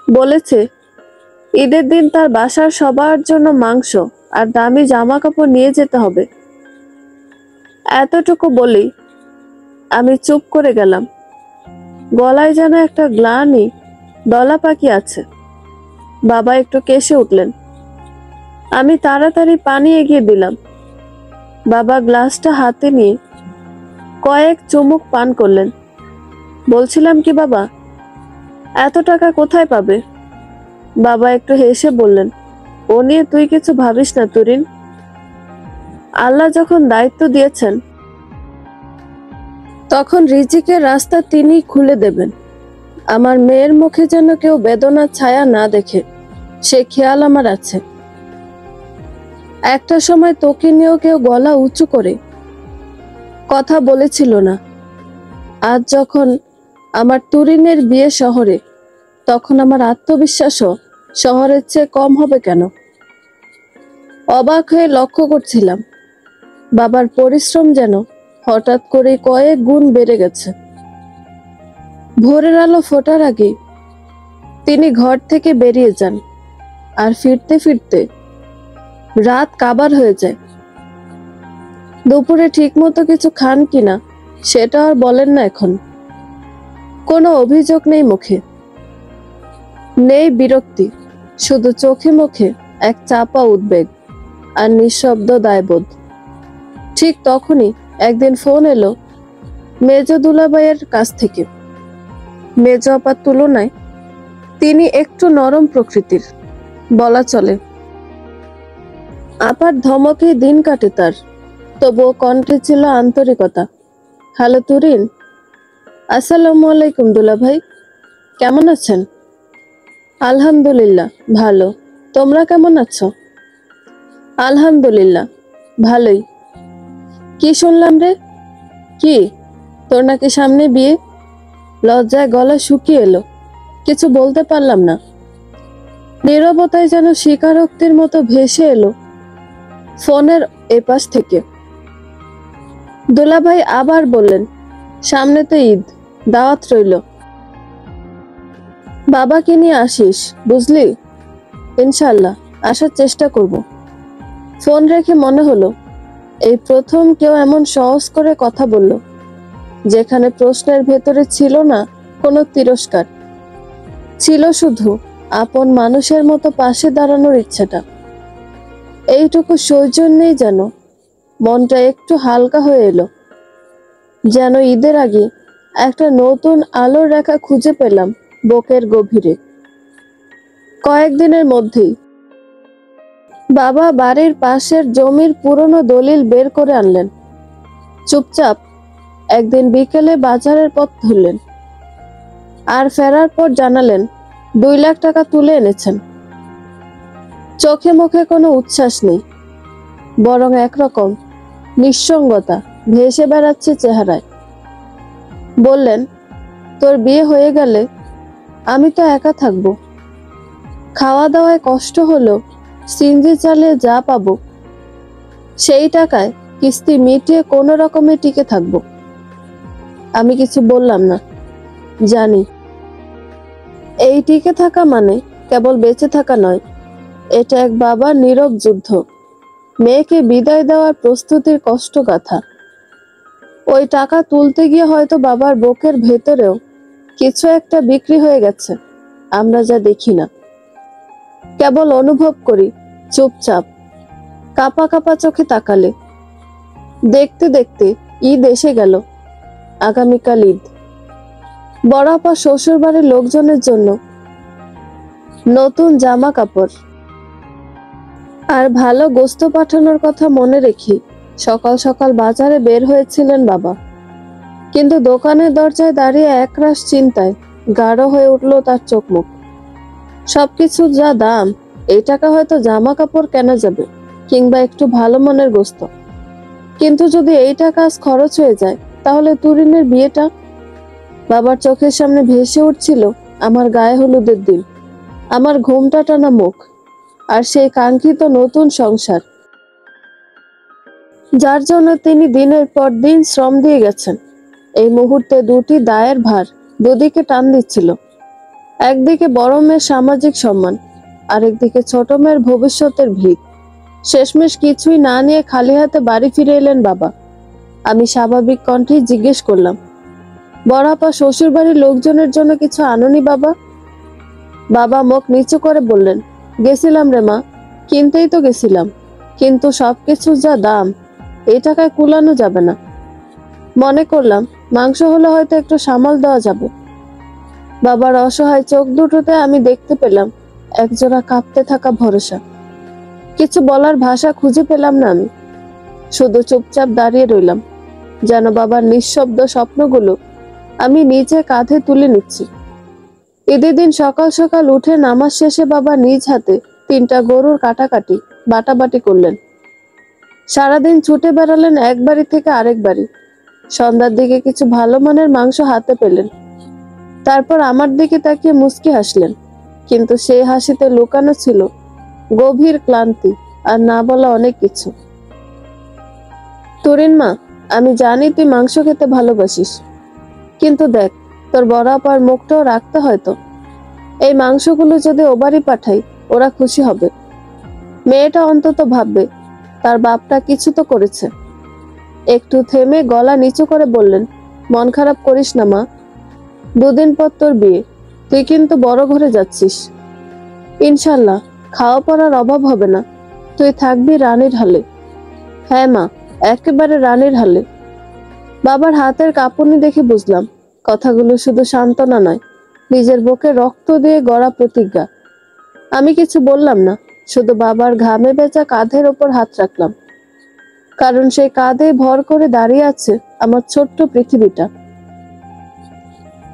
বলেছে ঈদের দিন তার বাসার সবার জন্য মাংস আর দামি জামা কাপড় নিয়ে যেতে হবে। এতটুকু বলেই আমি চুপ করে গেলাম। গলায় যেন একটা গ্লানি দলা পাকি আছে। বাবা একটু কেসে উঠলেন। আমি তাড়াতাড়ি পানি এগিয়ে দিলাম। বাবা গ্লাসটা হাতে নিয়ে কয়েক চুমুক পান করলেন। বলছিলাম কি বাবা, এত টাকা কোথায় পাবে? বাবা একটু হেসে বললেন, ও নিয়ে তুই কিছু ভাবিস না তুরিন। আল্লাহ যখন দায়িত্ব দিয়েছেন, তখন রিজিকের রাস্তা তিনিই খুলে দেবেন। আমার মেয়ের মুখে যেন কেউ বেদনার ছায়া না দেখে, সে খেয়াল আমার আছে। একটা সময় তোকে নিয়েও কেউ গলা উঁচু করে কথা বলেছিল না। আজ যখন আমার তুরিনের বিয়ে শহরে, তখন আমার আত্মবিশ্বাসও শহরের চেয়ে কম হবে কেন? অবাক হয়ে লক্ষ্য করছিলাম বাবার পরিশ্রম যেন হঠাৎ করে কয়েক গুণ বেড়ে গেছে। ভোরের আলো ফোটার আগে তিনি ঘর থেকে বেরিয়ে যান, আর ফিরতে ফিরতে রাত কাবার হয়ে যায়। দুপুরে ঠিক মতো কিছু খান কিনা সেটা আর বলেন না এখন। কোনো অভিযোগ নেই মুখে, নেই বিরক্তি, শুধু চোখে মুখে এক চাপা উদ্বেগ আর নিঃশব্দ দায়বোধ। ঠিক তখনই একদিন ফোন এলো মেজ দুলাভাইয়ের কাছ থেকে। মেজ আপার তুলনায় তিনি একটু নরম প্রকৃতির বলা চলে। আপার ধমকে দিন কাটে তার, তবুও কণ্ঠে ছিল আন্তরিকতা। হ্যালো তুরিন। আসসালামু আলাইকুম দুলাভাই, কেমন আছেন? আলহামদুলিল্লাহ ভালো, তোমরা কেমন আছো? আলহামদুলিল্লাহ ভালোই। কি শুনলাম রে? কি, তোর নাকি সামনে বিয়ে? লজ্জায় গলা শুকিয়ে এলো, কিছু বলতে পারলাম না। নীরবতায় যেন স্বীকারোক্তির মতো ভেসে এলো ফোনের এপাশ থেকে। দুলাভাই আবার বললেন, সামনে তো ঈদ, দাওয়াত রইল, বাবাকে নিয়ে আসিস বুঝলি। ইনশাল্লাহ আসার চেষ্টা করব। ফোন রেখে মনে হলো এই প্রথম কেউ এমন সহজ করে কথা বলল, যেখানে প্রশ্নের ভেতরে ছিল না কোনো তিরস্কার, ছিল শুধু আপন মানুষের মতো পাশে দাঁড়ানোর ইচ্ছাটা। এইটুকু সৌজন্যেই যেন মনটা একটু হালকা হয়ে এলো। যেন ঈদের আগে একটা নতুন আলোর রেখা খুঁজে পেলাম বুকের গভীরে। কয়েকদিনের মধ্যেই বাবা বাড়ির পাশের জমির পুরনো দলিল বের করে আনলেন। চুপচাপ একদিন বিকেলে বাজারের পথ ধরলেন, আর ফেরার পর জানালেন 2 লাখ টাকা তুলে এনেছেন। চোখে মুখে কোনো উচ্ছ্বাস নেই, বরং একরকম নিঃসঙ্গতা ভেসে বেড়াচ্ছে চেহারায়। বললেন, তোর বিয়ে হয়ে গেলে আমি তো একা থাকবো। খাওয়া দাওয়ায় কষ্ট হলো, সিনজি চালিয়ে যা পাবো সেই টাকায় কিস্তি মিটিয়ে কোনো রকমে টিকে থাকবো। আমি কিছু বললাম না, জানি এই টিকে থাকা মানে কেবল বেঁচে থাকা নয়, এটা এক বাবার নীরব যুদ্ধ, মেয়েকে বিদায় দেওয়ার প্রস্তুতির কষ্টগাথা। ওই টাকা তুলতে গিয়ে হয়তো বাবার বুকের ভেতরেও কিছু একটা বিক্রি হয়ে গেছে, আমরা যা দেখি না, কেবল অনুভব করি চুপচাপ। কাপা কাপা চোখে তাকালে। দেখতে দেখতে ঈদ এসে গেল। আগামীকাল ঈদ। বড় আপা শ্বশুর বাড়ির লোকজনের জন্য নতুন জামা কাপড় আর ভালো গোস্ত পাঠানোর কথা মনে রেখে সকাল সকাল বাজারে বের হয়েছিলেন বাবা। কিন্তু দোকানের দরজায় দাঁড়িয়ে একরাশ চিন্তায় গাঢ় হয়ে উঠল তার চোখ মুখ। সবকিছু যা দাম, এই টাকা হয়তো জামা কাপড় কেনা যাবে কিংবা একটু ভালো মানের গোস্ত, কিন্তু যদি এই টাকা আজ খরচ হয়ে যায় তাহলে তুরিনের বিয়েটা। বাবার চোখের সামনে ভেসে উঠছিল আমার গায়ে হলুদের দিন, আমার ঘুমটা টানা মুখ, আর সেই কাঙ্ক্ষিত নতুন সংসার যার জন্য তিনি দিনের পর দিন শ্রম দিয়ে গেছেন। এই মুহূর্তে দুটি দায়ের ভার দুদিকে টান দিচ্ছিল। একদিকে বড় মেয়ের সামাজিক সম্মান, আরেকদিকে ছোট মেয়ের ভবিষ্যতের ভিত। শেষমেশ কিছুই না নিয়ে খালি হাতে বাড়ি ফিরে এলেন বাবা। আমি স্বাভাবিক কণ্ঠে জিজ্ঞেস করলাম, বড় আপা শ্বশুর বাড়ির লোকজনের জন্য কিছু আনোনি বাবা? বাবা মুখ নিচু করে বললেন, গেছিলাম রে মা, কিনতেই তো গেছিলাম, কিন্তু সবকিছু যা দাম, এই টাকায় কুলানো যাবে না। মনে করলাম মাংস হলে হয়তো একটু সামাল দেওয়া যাবে। বাবার অসহায় চোখ দুটোতে আমি দেখতে পেলাম একজোড়া কাঁপতে থাকা ভরসা। কিছু বলার ভাষা খুঁজে পেলাম না আমি, শুধু চুপচাপ দাঁড়িয়ে রইলাম, যেন বাবার নিঃশব্দ স্বপ্নগুলো আমি নিজে কাঁধে তুলে নিচ্ছি। ঈদের দিন সকাল সকাল উঠে নামাজ শেষে বাবা নিজ হাতে 3টা গরুর কাটাকাটি বাটাবাটি করলেন। সারাদিন ছুটে বেড়ালেন এক বাড়ি থেকে আরেক বাড়ি। সন্ধ্যার দিকে কিছু ভালো মানের মাংস হাতে পেলেন। তারপর আমার দিকে তাকিয়ে মুচকি হাসলেন, কিন্তু সেই হাসিতে লুকানো ছিল গভীর ক্লান্তি আর না বলা অনেক কিছু। তুরিন মা, আমি জানি তুই মাংস খেতে ভালোবাসিস, কিন্তু দেখ তোর বড় আপার মুখটাও রাখতে হয়তো। এই মাংসগুলো যদি ও বাড়ি পাঠাই, ওরা খুশি হবে। মেয়েটা অন্তত ভাববে তার বাপটা কিছু তো করেছে। একটু থেমে গলা নিচু করে বললেন, মন খারাপ করিস না মা, 2 দিন পর তোর বিয়ে, তুই কিন্তু বড় ঘরে যাচ্ছিস। ইনশাল্লাহ খাওয়া পড়ার অভাব হবে না, তুই থাকবি রানীর হালে। হ্যাঁ মা, একেবারে রানীর হালে। বাবার হাতের কাঁপুনি দেখে বুঝলাম কথাগুলো শুধু সান্ত্বনা নয়, নিজের বুকে রক্ত দিয়ে গড়া প্রতিজ্ঞা। আমি কিছু বললাম না, শুধু বাবার ঘামে ভেজা কাঁধের ওপর হাত রাখলাম, কারণ সেই কাঁধে ভর করে দাঁড়িয়ে আছে আমার ছোট্ট পৃথিবীটা।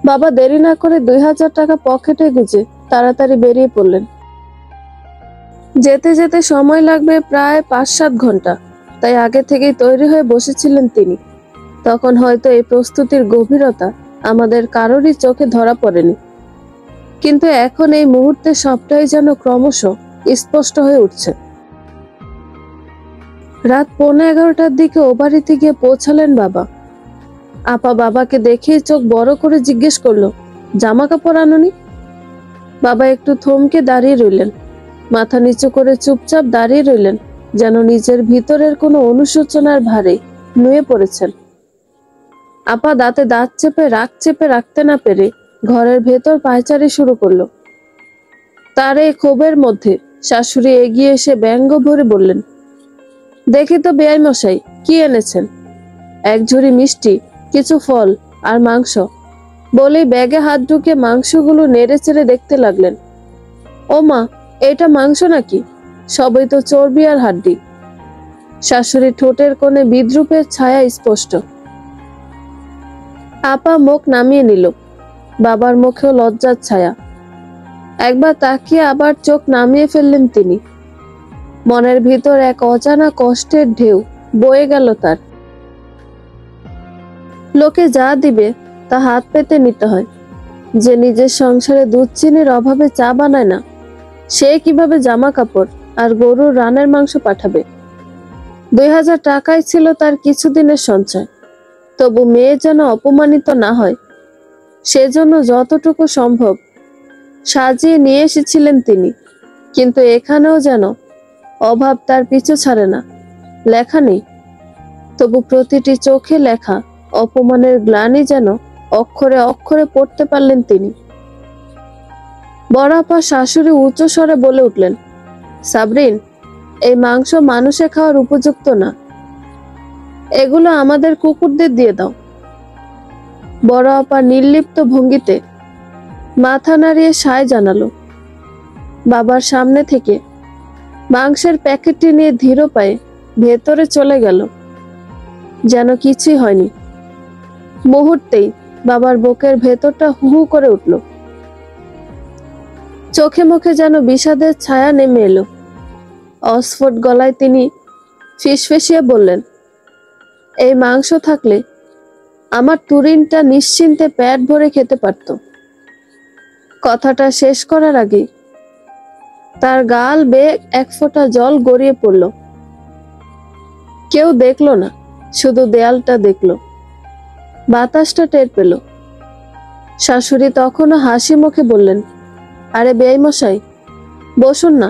বাবা দেরি না করে 2000 টাকা পকেটে গুজে তাড়াতাড়ি বেরিয়ে পড়লেন। যেতে যেতে সময় লাগবে প্রায় 5-7 ঘন্টা, তাই আগে থেকেই তৈরি হয়ে বসেছিলেন তিনি। তখন হয়তো এই প্রস্তুতির গভীরতা আমাদের কারোরই চোখে ধরা পড়েনি, কিন্তু এখন এই মুহূর্তে সবটাই যেন ক্রমশ স্পষ্ট হয়ে উঠছে। রাত 11:15টার দিকে ও বাড়িতে গিয়ে পৌঁছালেন বাবা। আপা বাবাকে দেখেই চোখ বড় করে জিজ্ঞেস করলো, জামা কাপড় আনোনি? বাবা একটু থমকে দাঁড়িয়ে রইলেন, মাথা নিচু করে চুপচাপ দাঁড়িয়ে রইলেন, যেন নিজের ভিতরের কোনো অনুশোচনার ভারে নুয়ে পড়েছেন। আপা দাঁতে দাঁত চেপে রাখতে না পেরে ঘরের ভেতর পায়চারি শুরু করলো। তার এই ক্ষোভের মধ্যে শাশুড়ি এগিয়ে এসে ব্যঙ্গ ভরে বললেন, দেখি তো বেয়াই মশাই, কি এনেছেন? 1 ঝুড়ি মিষ্টি, কিছু ফল আর মাংস, বলেই ব্যাগে হাত ঢুকে মাংসগুলো নেড়ে চেড়ে দেখতে লাগলেন। ও মা, এটা মাংস নাকি? সবই তো চর্বি আর হাড্ডি। শাশুড়ি ঠোঁটের কোণে বিদ্রুপের ছায়া স্পষ্ট। আপা মুখ নামিয়ে নিল, বাবার মুখেও লজ্জার ছায়া। একবার তাকিয়ে আবার চোখ নামিয়ে ফেললেন তিনি। মনের ভিতর এক অজানা কষ্টের ঢেউ বয়ে গেল তার। লোকে যা দিবে তা হাত পেতে নিতে হয়। যে নিজের সংসারে দুধ চিনির অভাবে চা বানায় না, সে কিভাবে জামা কাপড় আর গরুর রানের মাংস পাঠাবে? 2000 টাকাই ছিল তার কিছুদিনের সঞ্চয়। তবু মেয়ে যেন অপমানিত না হয়, সেজন্য যতটুকু সম্ভব সাজিয়ে নিয়ে এসেছিলেন তিনি। কিন্তু এখানেও যেন অভাব তার পিছু ছাড়ে না। লেখা নেই, তবু প্রতিটি চোখে লেখা অপমানের গ্লানি যেন অক্ষরে অক্ষরে পড়তে পারলেন তিনি। বড় আপা শাশুড়ি উচ্চ স্বরে বলে উঠলেন, সাবরিন, এই মাংস মানুষে খাওয়ার উপযুক্ত না, এগুলো আমাদের কুকুরদের দিয়ে দাও। বড় আপা নির্লিপ্ত ভঙ্গিতে মাথা নাড়িয়ে সায় জানালো। বাবার সামনে থেকে মাংসের প্যাকেটটি নিয়ে ধীর পায়ে ভেতরে চলে গেল, যেন কিছুই হয়নি। মুহূর্তেই বাবার বুকের ভেতরটা হু হু করে উঠল। চোখে মুখে যেন বিষাদের ছায়া নেমে এলো। অস্ফুট গলায় তিনি ফিসফিসিয়ে বললেন, এই মাংস থাকলে আমার তুরিনটা নিশ্চিন্তে পেট ভরে খেতে পারত। কথাটা শেষ করার আগে তার গাল বেয়ে এক ফোঁটা জল গড়িয়ে পড়ল। কেউ দেখলো না, শুধু দেয়ালটা দেখলো, বাতাসটা টের পেল। শাশুড়ি তখনও হাসি মুখে বললেন, আরে বেয়াই মশাই, বসুন না,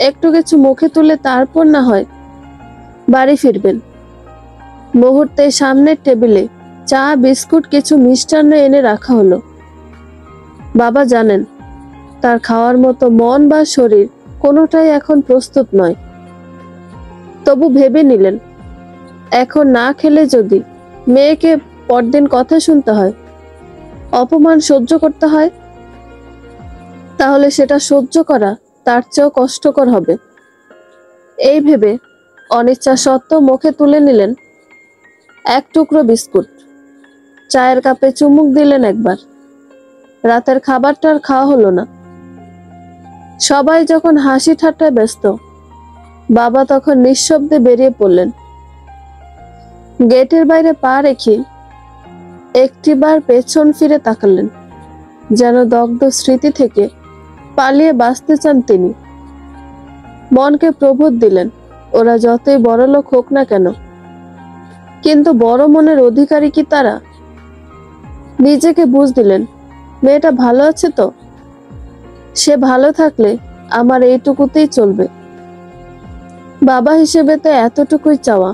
একটু কিছু মুখে তুলে তারপর না হয় বাড়ি ফিরবেন। মুহূর্তে সামনের টেবিলে চা, বিস্কুট, কিছু মিষ্টান্ন এনে রাখা হলো। বাবা জানেন তার খাওয়ার মতো মন বা শরীর কোনোটাই এখন প্রস্তুত নয়। তবু ভেবে নিলেন, এখন না খেলে যদি মেয়েকে পরদিন কথা শুনতে হয়, অপমান সহ্য করতে হয়, তাহলে সেটা সহ্য করা তার চেয়েও কষ্টকর হবে। এই ভেবে অনিচ্ছা সত্ত্বেও মুখে তুলে নিলেন এক টুকরো বিস্কুট। চায়ের কাপে চুমুক দিলেন একবার। রাতের খাবারটা আর খাওয়া হলো না। সবাই যখন হাসি ঠাট্টায় ব্যস্ত, বাবা তখন নিঃশব্দে বেরিয়ে পড়লেন। গেটের বাইরে পা রেখে একটিবার পেছন ফিরে তাকালেন, যেন দগ্ধ স্মৃতি থেকে পালিয়ে বাঁচতে চান তিনি। মনকে প্রবোধ দিলেন, ওরা যতই বড়লোক হোক না কেন, কিন্তু বড় মনের অধিকারী কি তারা? নিজেকে বুঝ দিলেন, মেয়েটা ভালো আছে তো, সে ভালো থাকলে আমার এইটুকুতেই চলবে। বাবা হিসেবে তো এতটুকুই চাওয়া,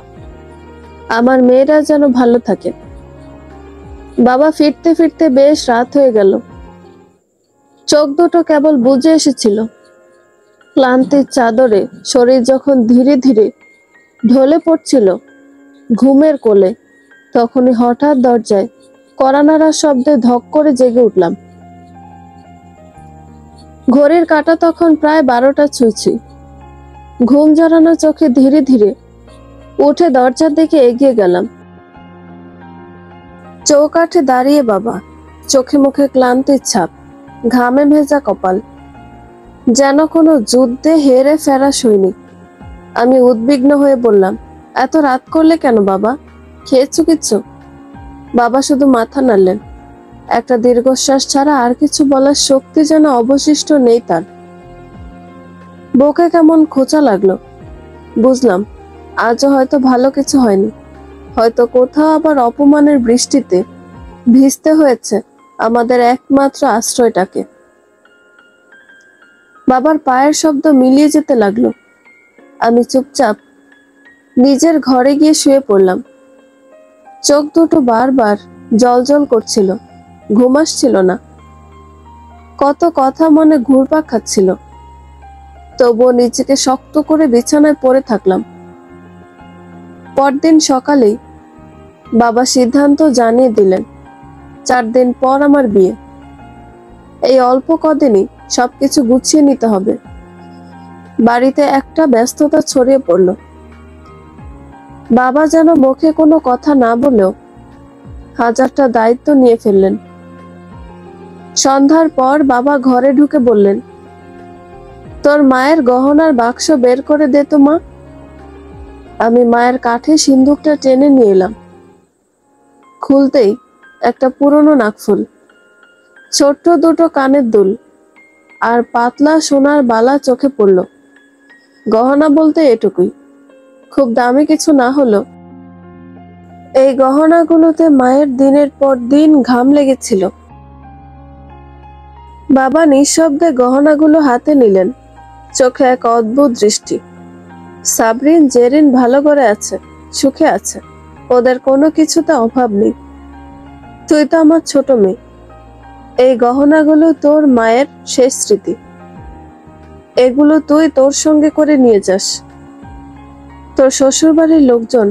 আমার মেয়েরা যেন ভালো থাকে। বাবা ফিরতে ফিরতে বেশ রাত হয়ে গেল। চোখ দুটো কেবল বুজে এসেছিল। ক্লান্তির চাদরে শরীর যখন ধীরে ধীরে ঢলে পড়ছিল ঘুমের কোলে, তখনই হঠাৎ দরজায় কড়া নাড়ার শব্দে ধক করে জেগে উঠলাম। ঘড়ির কাঁটা তখন প্রায় 12টা ছুঁইছি। ঘুম জড়ানো চোখে ধীরে ধীরে উঠে দরজার দিকে এগিয়ে গেলাম। চৌকাঠে দাঁড়িয়ে বাবা, চোখে মুখে ক্লান্তির ছাপ, ঘামে ভেজা কপাল, যেন কোনো যুদ্ধে হেরে ফেরা সৈনিক। আমি উদ্বিগ্ন হয়ে বললাম, এত রাত করলে কেন বাবা, খেয়েছো কিছু? বাবা শুধু মাথা নাড়লেন। একটা দীর্ঘশ্বাস ছাড়া আর কিছু বলার শক্তি যেন অবশিষ্ট নেই তার। বুকে কেমন খোঁচা লাগলো। বুঝলাম আজও হয়তো ভালো কিছু হয়নি, হয়তো কোথাও আবার অপমানের বৃষ্টিতে ভিজতে হয়েছে আমাদের একমাত্র আশ্রয়টাকে। বাবার পায়ের শব্দ মিলিয়ে যেতে লাগলো। আমি চুপচাপ নিজের ঘরে গিয়ে শুয়ে পড়লাম। চোখ দুটো বারবার জলজল করছিল, ঘুম আসছিল না। কত কথা মনে ঘুরপাক খাচ্ছিল, তবুও নিজেকে শক্ত করে বিছানায় পড়ে থাকলাম। পরদিন সকালেই বাবা সিদ্ধান্ত জানিয়ে দিলেন, 4 দিন পর আমার বিয়ে। এই অল্প কদিনই সবকিছু গুছিয়ে নিতে হবে। বাড়িতে একটা ব্যস্ততা ছড়িয়ে পড়ল। বাবা যেন মুখে কোনো কথা না বলেও হাজারটা দায়িত্ব নিয়ে ফেললেন। সন্ধ্যার পর বাবা ঘরে ঢুকে বললেন, তোর মায়ের গহনার বাক্স বের করে দে তো মা। আমি মায়ের কাঠে সিন্দুকটা টেনে নিয়ে এলাম। খুলতেই একটা পুরনো নাকফুল, ছোট্ট দুটো কানের দুল আর পাতলা সোনার বালা চোখে পড়ল। গহনা বলতে এটুকুই, খুব দামি কিছু না হলো এই গহনাগুলোতে মায়ের দিনের পর দিন ঘাম লেগেছিল। বাবা নিঃশব্দে গহনাগুলো হাতে নিলেন, চোখে এক অদ্ভুত দৃষ্টি। সাবরিন জেরিন ভালো করে আছে, সুখে আছে, ওদের কোনো কিছুতে অভাব নেই। তুই তো আমার ছোট মেয়ে। এই গহনাগুলো তোর মায়ের শেষ স্মৃতি। এগুলো তুই তোর সঙ্গে করে নিয়ে যাস। তোর শ্বশুর বাড়ির লোকজন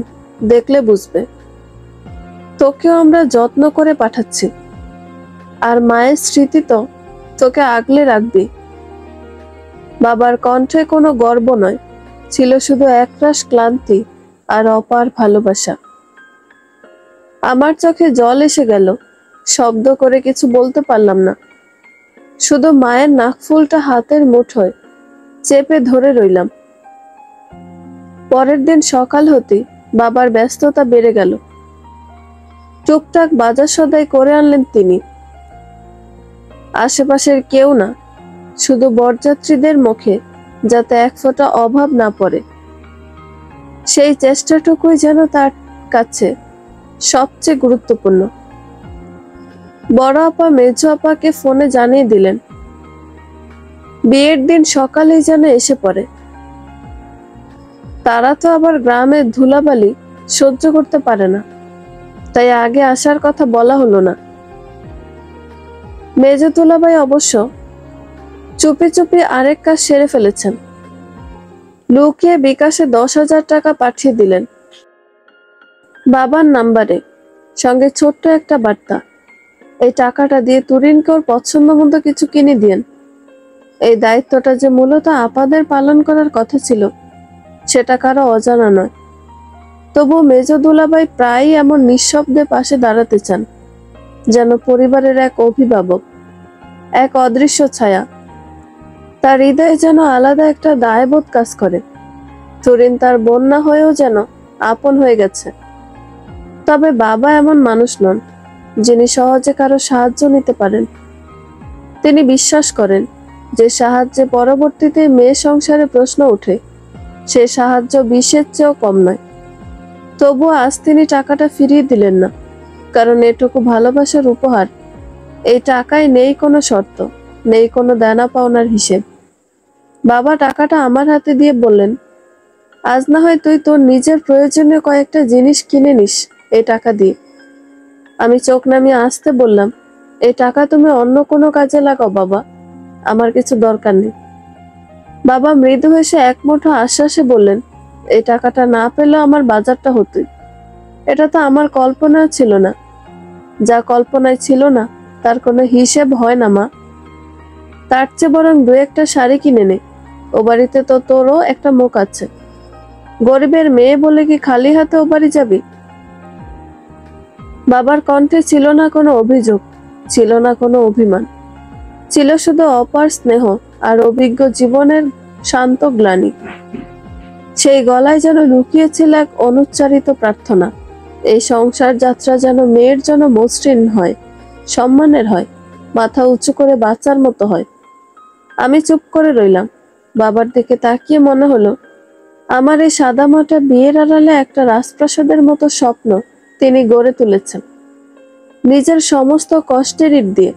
দেখলে বুঝবে। তোকেও আমরা যত্ন করে পাঠাচ্ছি, আর মায়ের স্মৃতি তো তোকে আগলে রাখবি। বাবার কণ্ঠে কোনো গর্ব নয়, ছিল শুধু একরাশ ক্লান্তি আর অপার ভালোবাসা। আমার চোখে জল এসে গেল, শব্দ করে কিছু বলতে পারলাম না। শুধু মায়ের নাকফুলটা হাতের মুঠোয় চেপে ধরে রইলাম। পরের দিন সকাল হতে বাবার ব্যস্ততা বেড়ে গেল। টুকটাক বাজার সদাই করে আনলেন তিনি। আশেপাশের কেউ না, শুধু বরযাত্রীদের মুখে যাতে এক ফোঁটা অভাব না পড়ে, সেই চেষ্টাটুকুই যেন তার কাছে সবচেয়ে গুরুত্বপূর্ণ। বড় আপা মেজো আপাকে ফোনে জানিয়ে দিলেন বিয়ের দিন সকালেই যেন এসে পড়ে। তারা তো আবার গ্রামের ধুলাবালি সহ্য করতে পারে না, তাই আগে আসার কথা বলা হলো না। মেজো দুলাভাই অবশ্য চুপি চুপি আরেক কাজ সেরে ফেলেছেন। লুকিয়ে বিকাশে 10,000 টাকা পাঠিয়ে দিলেন বাবার নাম্বারে, সঙ্গে ছোট্ট একটা বার্তা, এই টাকাটা দিয়ে তুরিনকে ওর পছন্দ মতো কিছু কিনে দিয়েন। এই দায়িত্বটা যে মূলত আপাদের পালন করার কথা ছিল, সেটা কারো অজানা নয়। তবু মেজো দুলাভাই প্রায়ই এমন নিঃশব্দে পাশে দাঁড়াতে চান, যেন পরিবারের এক অভিভাবক, এক অদৃশ্য ছায়া। তার হৃদয়ে যেন আলাদা একটা দায়বোধ কাজ করে। তুরিন তার বোন না হয়েও যেন আপন হয়ে গেছে। তবে বাবা এমন মানুষ নন যিনি সহজে কারো সাহায্য নিতে পারেন। তিনি বিশ্বাস করেন যে সাহায্যে পরবর্তীতে মেয়ে সংসারে প্রশ্ন ওঠে, সে সাহায্য বিষের চেয়েও কম নয়। তবুও আজ তিনি টাকাটা ফিরিয়ে দিলেন না, কারণ এটুকু ভালোবাসার উপহার। এই টাকায় নেই কোনো শর্ত, নেই কোনো দেনা পাওনার হিসেব। বাবা টাকাটা আমার হাতে দিয়ে বললেন, আজ না হয় তুই তোর নিজের প্রয়োজনীয় কয়েকটা জিনিস কিনে নিস এই টাকা দিয়ে। আমি চোখ নামিয়ে আসতে বললাম, এই টাকা তুমি অন্য কোনো কাজে লাগাও বাবা, আমার কিছু দরকার নেই। বাবা মৃদু হেসে এক মুঠো আশ্বাসে বললেন, এই টাকাটা না পেলেও আমার বাজারটা হতোই। এটা তো আমার কল্পনাও ছিল না। যা কল্পনায় ছিল না তার কোনো হিসেব হয় না মা। তার চেয়ে বরং 2-1টা শাড়ি কিনে নে, ও বাড়িতে তো তোরও একটা মুখ আছে। গরিবের মেয়ে বলে কি খালি হাতে ও বাড়ি যাবি? বাবার কণ্ঠে ছিল না কোনো অভিযোগ, ছিল না কোনো অভিমান, ছিল শুধু অপার স্নেহ আর অভিজ্ঞ জীবনের শান্ত গ্লানি। সেই গলায় যেন লুকিয়েছিল এক অনুচ্চারিত প্রার্থনা, এই সংসার যাত্রা যেন মেয়ের জন্য মসৃণ হয়, সম্মানের হয়, মাথা উঁচু করে বাঁচার মতো হয়। আমি চুপ করে রইলাম। বাবার দিকে তাকিয়ে মনে হলো আমার এই সাদামাটা বিয়ের আড়ালে একটা রাজপ্রাসাদের মতো স্বপ্ন তিনি গড়ে তুলেছেন নিজের সমস্ত কষ্টের ইট দিয়ে।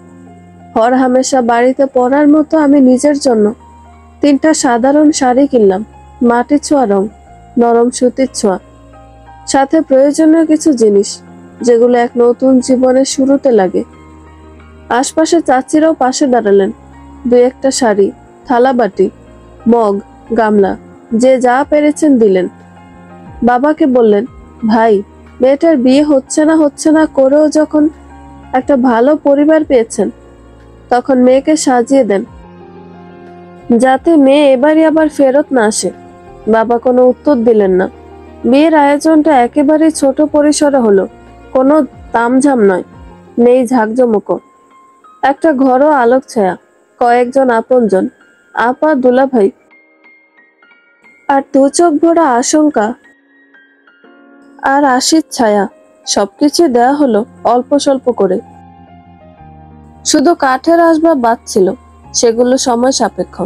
হর হামেশা বাড়িতে পরার মতো আমি নিজের জন্য 3টা সাধারণ শাড়ি কিনলাম, মাটি ছোঁয়া রং, নরম সুতির ছোঁয়া, সাথে প্রয়োজনীয় কিছু জিনিস যেগুলো এক নতুন জীবনের শুরুতে লাগে। আশপাশে চাচিরাও পাশে দাঁড়ালেন। 2-1টা শাড়ি, থালাবাটি, মগ, গামলা, যে যা পেরেছেন দিলেন। বাবাকে বললেন, ভাই, মেয়েটার বিয়ে হচ্ছে না করেও যখন একটা ভালো পরিবার পেয়েছেন, তখন মেয়েকে সাজিয়ে দেন, যাতে মেয়ে এবারই আবার ফেরত না আসে। বাবা কোনো উত্তর দিলেন না। বিয়ের আয়োজনটা একেবারেই ছোট পরিসরে হলো, কোনো তামঝাম নয়, নেই ঝাঁকজমকও। একটা ঘরোয়া আলোক ছায়া, কয়েকজন আপনজন, আপা, দুলাভাই, আর 2 চোখ ভরা আশঙ্কা আর আশির ছায়া। সবকিছু দেয়া হলো অল্প স্বল্প করে। শুধু কাঠের আসবাব বাদ ছিল, সেগুলো সময় সাপেক্ষ।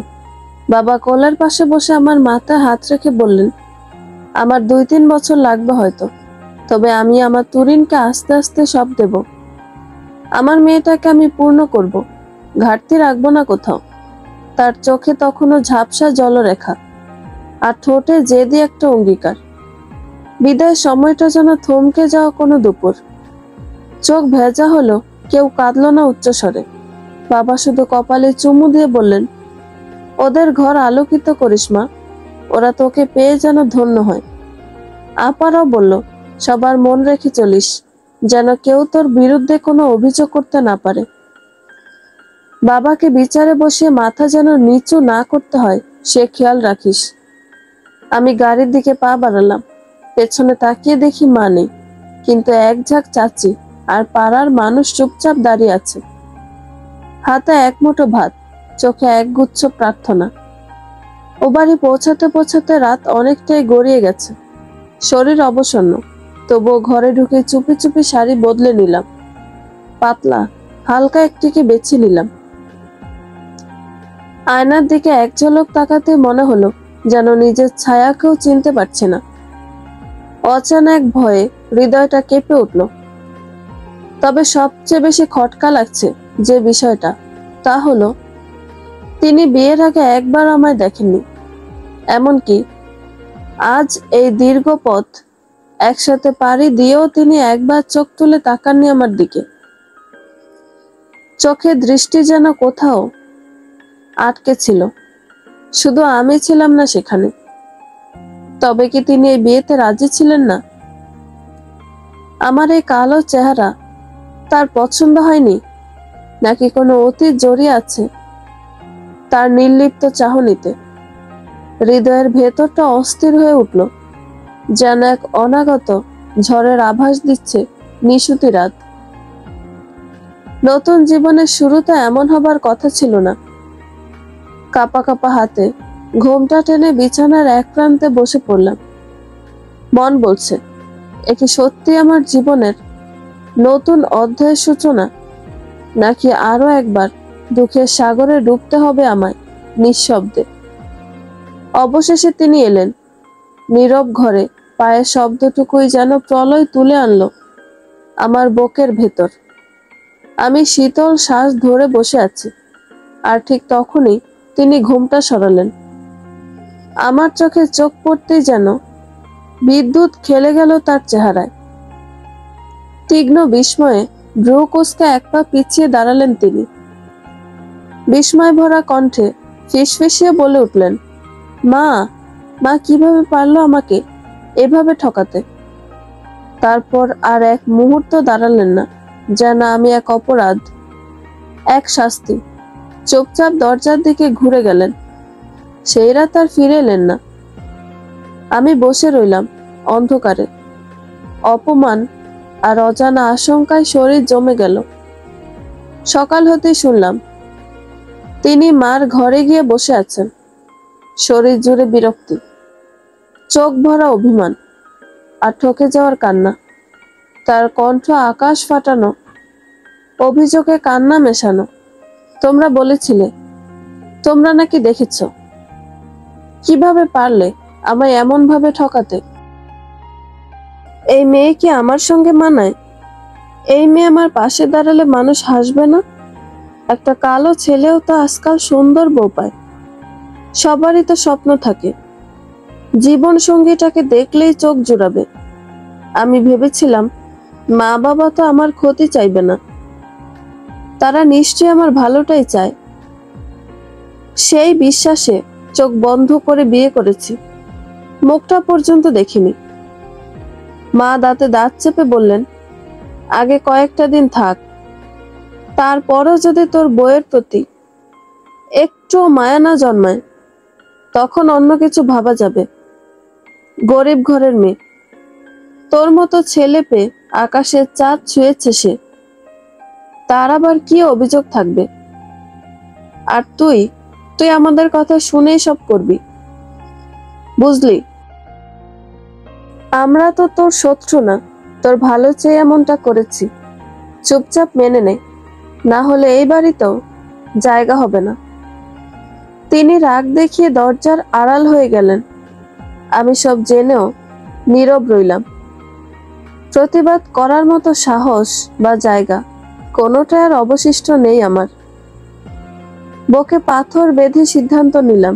বাবা কোলের পাশে বসে আমার মাথায় হাত রেখে বললেন, আমার 2-3 বছর লাগবে হয়তো, তবে আমি আমার তুরিনকে আস্তে আস্তে সব দেব। আমার মেয়েটাকে আমি পূর্ণ করব, ঘাটতি রাখবো না কোথাও। তার চোখে তখনও ঝাপসা জলরেখা, আর ঠোঁটে জেদি একটা অঙ্গীকার। বিদায়ের সময়টা যেন থমকে যাওয়া কোনো দুপুর। চোখ ভেজা হলো, কেউ কাঁদলো না উচ্চস্বরে। বাবা শুধু কপালে চুমু দিয়ে বললেন, ওদের ঘর আলোকিত করিস মা, ওরা তোকে পেয়ে যেন ধন্য হয়। আপারাও বলল, সবার মন রেখে চলিস, যেন কেউ তোর বিরুদ্ধে কোনো অভিযোগ করতে না পারে। বাবাকে বিচারে বসিয়ে মাথা যেন নিচু না করতে হয় সে খেয়াল রাখিস। আমি গাড়ির দিকে পা বাড়ালাম। পেছনে তাকিয়ে দেখি মা নেই, কিন্তু এক ঝাঁক চাচি আর পাড়ার মানুষ চুপচাপ দাঁড়িয়ে আছে। হাতে এক মুঠো ভাত, চোখে একগুচ্ছ প্রার্থনা। ও বাড়ি পৌঁছাতে পৌঁছাতে রাত অনেকটাই গড়িয়ে গেছে। শরীর অবসন্ন, তবুও ঘরে ঢুকে চুপি চুপি শাড়ি বদলে নিলাম। পাতলা হালকা একটিকে বেছে নিলাম। আয়নার দিকে এক ঝলক তাকাতে মনে হলো যেন নিজের ছায়াকেও চিনতে পারছে না। অচানক এক ভয়ে হৃদয়টা কেঁপে উঠল। তবে সবচেয়ে বেশি খটকা লাগছে যে বিষয়টা, তা হলো তিনি বিয়ের আগে একবার আমায় দেখেননি। এমনকি আজ এই দীর্ঘ পথ একসাথে পাড়ি দিয়েও তিনি একবার চোখ তুলে তাকাননি আমার দিকে। চোখে দৃষ্টি যেন কোথাও আটকে ছিল, শুধু আমি ছিলাম না সেখানে। তবে কি তিনি এই বিয়েতে রাজি ছিলেন না? আমার এই কালো চেহারা তার পছন্দ হয়নি, নাকি কোনো অতীত জড়িয়ে আছে তার নির্লিপ্ত চাহনিতে? হৃদয়ের ভেতরটা অস্থির হয়ে উঠল, যেন এক অনাগত ঝড়ের আভাস দিচ্ছে নিশুতি রাত। নতুন জীবনের শুরুতে এমন হবার কথা ছিল না। কাপা কাপা হাতে ঘোমটা টেনে বিছানার এক প্রান্তে বসে পড়লাম। মন বলছে, এ কি সত্যি আমার জীবনের নতুন অধ্যায়ের সূচনা, নাকি আরো একবার দুঃখের সাগরে ডুবতে হবে আমায় নিঃশব্দে? অবশেষে তিনি এলেন। নীরব ঘরে পায়ের শব্দটুকুই যেন প্রলয় তুলে আনলো আমার বুকের ভেতর। আমি শীতল শ্বাস ধরে বসে আছি, আর ঠিক তখনই তিনি ঘোমটা সরালেন। আমার চোখে চোখ পড়তেই যেন বিদ্যুৎ খেলে গেল তার চেহারায়। তীক্ষ্ণ বিস্ময়ে ভ্রু কুঁচকে এক পা পিছিয়ে দাঁড়ালেন তিনি। বিস্ময় ভরা কণ্ঠে ফিসফিসিয়ে বলে উঠলেন, মা, মা কিভাবে পারলো আমাকে এভাবে ঠকাতে? তারপর আর এক মুহূর্ত দাঁড়ালেন না, যেন আমি এক অপরাধ, এক শাস্তি। চুপচাপ দরজার দিকে ঘুরে গেলেন। সেই রাত আর ফিরে এলেন না। আমি বসে রইলাম অন্ধকারে। অপমান আর অজানা আশঙ্কায় শরীর জমে গেল। সকাল হতেই শুনলাম তিনি মার ঘরে গিয়ে বসে আছেন। শরীর জুড়ে বিরক্তি, চোখ ভরা অভিমান আর ঠকে যাওয়ার কান্না। তার কণ্ঠ আকাশ ফাটানো, অভিযোগে কান্না মেশানো। তোমরা বলেছিলে, তোমরা নাকি দেখেছ, কিভাবে পারলে আমায় এমন ভাবে ঠকাতে? এই মেয়ে কি আমার সঙ্গে মানায়? এই মেয়ে আমার পাশে দাঁড়ালে মানুষ হাসবে না? একটা কালো ছেলেও তো আজকাল সুন্দর বউ পায়। সবারই তো স্বপ্ন থাকে, জীবন সঙ্গীটাকে দেখলেই চোখ জুড়াবে। আমি ভেবেছিলাম মা বাবা তো আমার ক্ষতি চাইবে না, তারা নিশ্চয়ই আমার ভালোটাই চায়। সেই বিশ্বাসে চোখ বন্ধ করে বিয়ে করেছি, মুখটা পর্যন্ত দেখিনি। মা দাঁতে দাঁত চেপে বললেন, আগে কয়েকটা দিন থাক, তারপরও যদি তোর বউয়ের প্রতি একটু মায়া না জন্মায়, তখন অন্য কিছু ভাবা যাবে। গরিব ঘরের মেয়ে, তোর মতো ছেলে পেয়ে আকাশের চাঁদ ছুঁয়েছে সে, তার আবার কি অভিযোগ থাকবে? আর তুই তুই আমাদের কথা শুনেই সব করবি, বুঝলি? আমরা তো তোর শত্রু না, তোর ভালো চেয়ে এমনটা করেছি। চুপচাপ মেনে নে, না হলে এই বাড়িতেও জায়গা হবে না। তিনি রাগ দেখিয়ে দরজার আড়াল হয়ে গেলেন। আমি সব জেনেও নীরব রইলাম। প্রতিবাদ করার মতো সাহস বা জায়গা কোনোটা আর অবশিষ্ট নেই আমার। বুকে পাথর বেঁধে সিদ্ধান্ত নিলাম,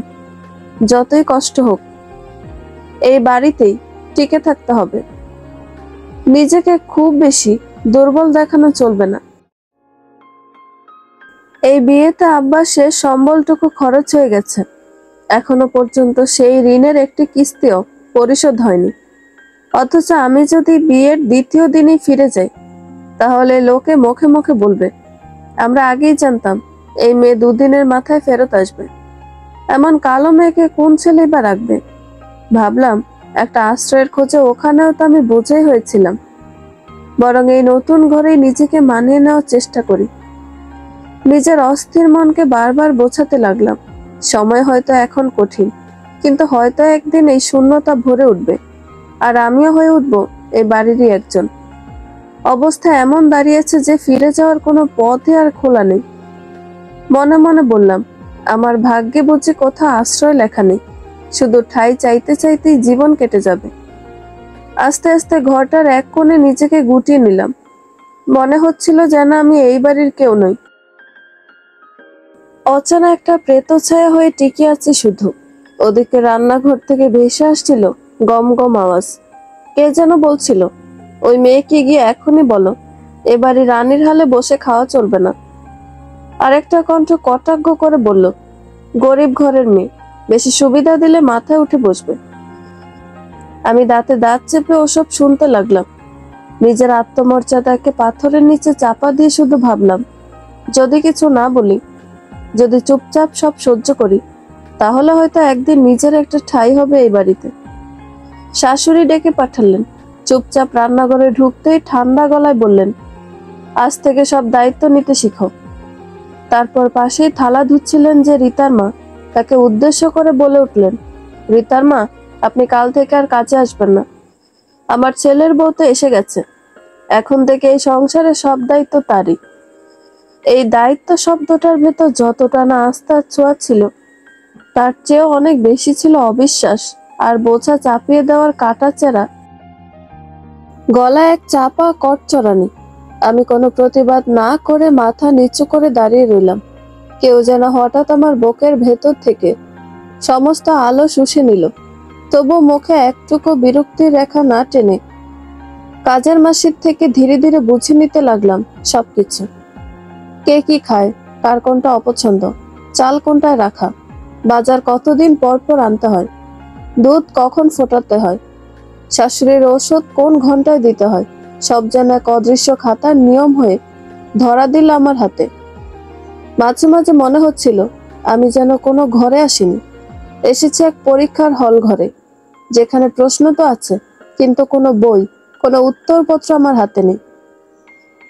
যতই কষ্ট হোক এই বাড়িতেই টিকে থাকতে হবে। নিজেকে খুব বেশি দুর্বল দেখানো চলবে না। এই বিয়েতে আব্বার শেষ সম্বলটুকু খরচ হয়ে গেছে। এখনো পর্যন্ত সেই ঋণের একটি কিস্তিও পরিশোধ হয়নি। অথচ আমি যদি বিয়ের দ্বিতীয় দিনই ফিরে যাই, তাহলে লোকে মুখে মুখে বলবে, আমরা আগেই জানতাম এই মেয়ে দুদিনের মাথায় ফেরত আসবে। এমন কালো মেয়েকে কোন ছেলেই বা রাখবে? ভাবলাম, একটা আশ্রয়ের খোঁজে ওখানেও তো আমি বোঝাই হয়েছিলাম। বরং এই নতুন ঘরেই নিজেকে মানিয়ে নেওয়ার চেষ্টা করি। নিজের অস্থির মনকে বারবার বোঝাতে লাগলাম, সময় হয়তো এখন কঠিন, কিন্তু হয়তো একদিন এই শূন্যতা ভরে উঠবে, আর আমিও হয়ে উঠবো এই বাড়িরই একজন। অবস্থা এমন দাঁড়িয়েছে যে ফিরে যাওয়ার কোনো পথই আর খোলা নেই। মনে মনে বললাম, আমার ভাগ্যে বুঝি কোথাও আশ্রয় লেখা নেই, শুধু ঠাই চাইতে চাইতেই জীবন কেটে যাবে। আস্তে আস্তে ঘরটার এক কোণে নিজেকে গুটিয়ে নিলাম। মনে হচ্ছিল যেন আমি এই বাড়ির কেউ নই। অচেনা একটা প্রেতছায়া হয়ে টিকে আছি শুধু। ওদিকে রান্নাঘর থেকে ভেসে আসছিল গম গম আওয়াজ। কে যেন বলছিল, ওই মেয়েকে গিয়ে এখনই বলো এবারে রানীর হালে বসে খাওয়া চলবে না। আরেকটা কণ্ঠ কটাক্ষ করে বলল, গরিব ঘরের মেয়ে, বেশি সুবিধা দিলে মাথায় উঠে বসবে। আমি দাঁতে দাঁত চেপে ওসব শুনতে লাগলাম। নিজের আত্মমর্যাদাকে পাথরের নিচে চাপা দিয়ে শুধু ভাবলাম, যদি কিছু না বলি, যদি চুপচাপ সব সহ্য করি, তাহলে হয়তো একদিন নিজের একটা ঠাঁই হবে এই বাড়িতে। শাশুড়ি ডেকে পাঠালেন। চুপচাপ রান্নাঘরে ঢুকতেই ঠান্ডা গলায় বললেন, আজ থেকে সব দায়িত্ব নিতে শিখো। তারপর পাশেই থালা ধুচ্ছিলেন যে রীতার মা, তাকে উদ্দেশ্য করে বলে উঠলেন, রীতার মা, আপনি কাল থেকে আর কাজে আসবেন না। আমার ছেলের বউ তো এসে গেছে, এখন থেকে এই সংসারে সব দায়িত্ব তারই। এই দায়িত্ব শব্দটার ভেতর যতটা না আস্থার ছোঁয়া ছিল, তার চেয়েও অনেক বেশি ছিল অবিশ্বাস আর বোঝা চাপিয়ে দেওয়ার কাটাচেরা গলায় এক চাপা কটচড়ানি। আমি কোনো প্রতিবাদ না করে মাথা নিচু করে দাঁড়িয়ে রইলাম। কেউ যেন হঠাৎ আমার বুকের ভেতর থেকে সমস্ত আলো শুষে নিল। তবু মুখে একটুকু বিরক্তির রেখা না টেনে কাজের মাসির থেকে ধীরে ধীরে বুঝে নিতে লাগলাম সবকিছু। কে কি খায়, কার কোনটা অপছন্দ, চাল কোনটায় রাখা, বাজার কতদিন পর পর আনতে হয়, দুধ কখন ফোটাতে হয়, শাশুড়ির ওষুধ কোন ঘন্টায় দিতে হয়, সব যেন এক অদৃশ্য খাতার নিয়ম হয়ে ধরা দিল আমার হাতে। মাঝে মাঝে মনে হচ্ছিল আমি যেন কোনো ঘরে আসিনি, এসেছি এক পরীক্ষার হল ঘরে, যেখানে প্রশ্ন তো আছে, কিন্তু কোনো বই, কোনো উত্তরপত্র আমার হাতে নেই।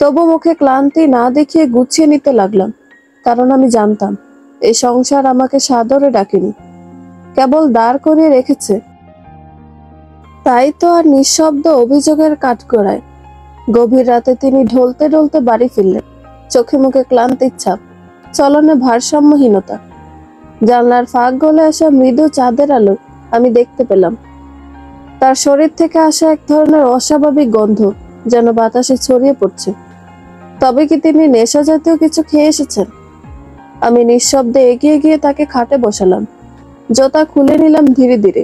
তবু মুখে ক্লান্তি না দেখিয়ে গুছিয়ে নিতে লাগলাম, কারণ আমি জানতাম এই সংসার আমাকে সাদরে ডাকেনি, কেবল দাঁড় করিয়ে রেখেছে। তাই তো আর নিঃশব্দ অভিযোগের কাঠগড়ায় গভীর রাতে তিনি ঢলতে ঢলতে বাড়ি ফিরলেন, চোখে মুখে ক্লান্তির ছাপ, চলনে ভারসাম্যহীনতা। জানলার ফাঁক গলে আসা মৃদু চাঁদের আলো আমি দেখতে পেলাম। তার শরীর থেকে আসা এক ধরনের অস্বাভাবিক গন্ধ যেন বাতাসে ছড়িয়ে পড়ছে। তবে কি তিনি নেশা জাতীয় কিছু খেয়ে এসেছেন? আমি নিঃশব্দে এগিয়ে গিয়ে তাকে খাটে বসালাম, জোতা খুলে নিলাম ধীরে ধীরে।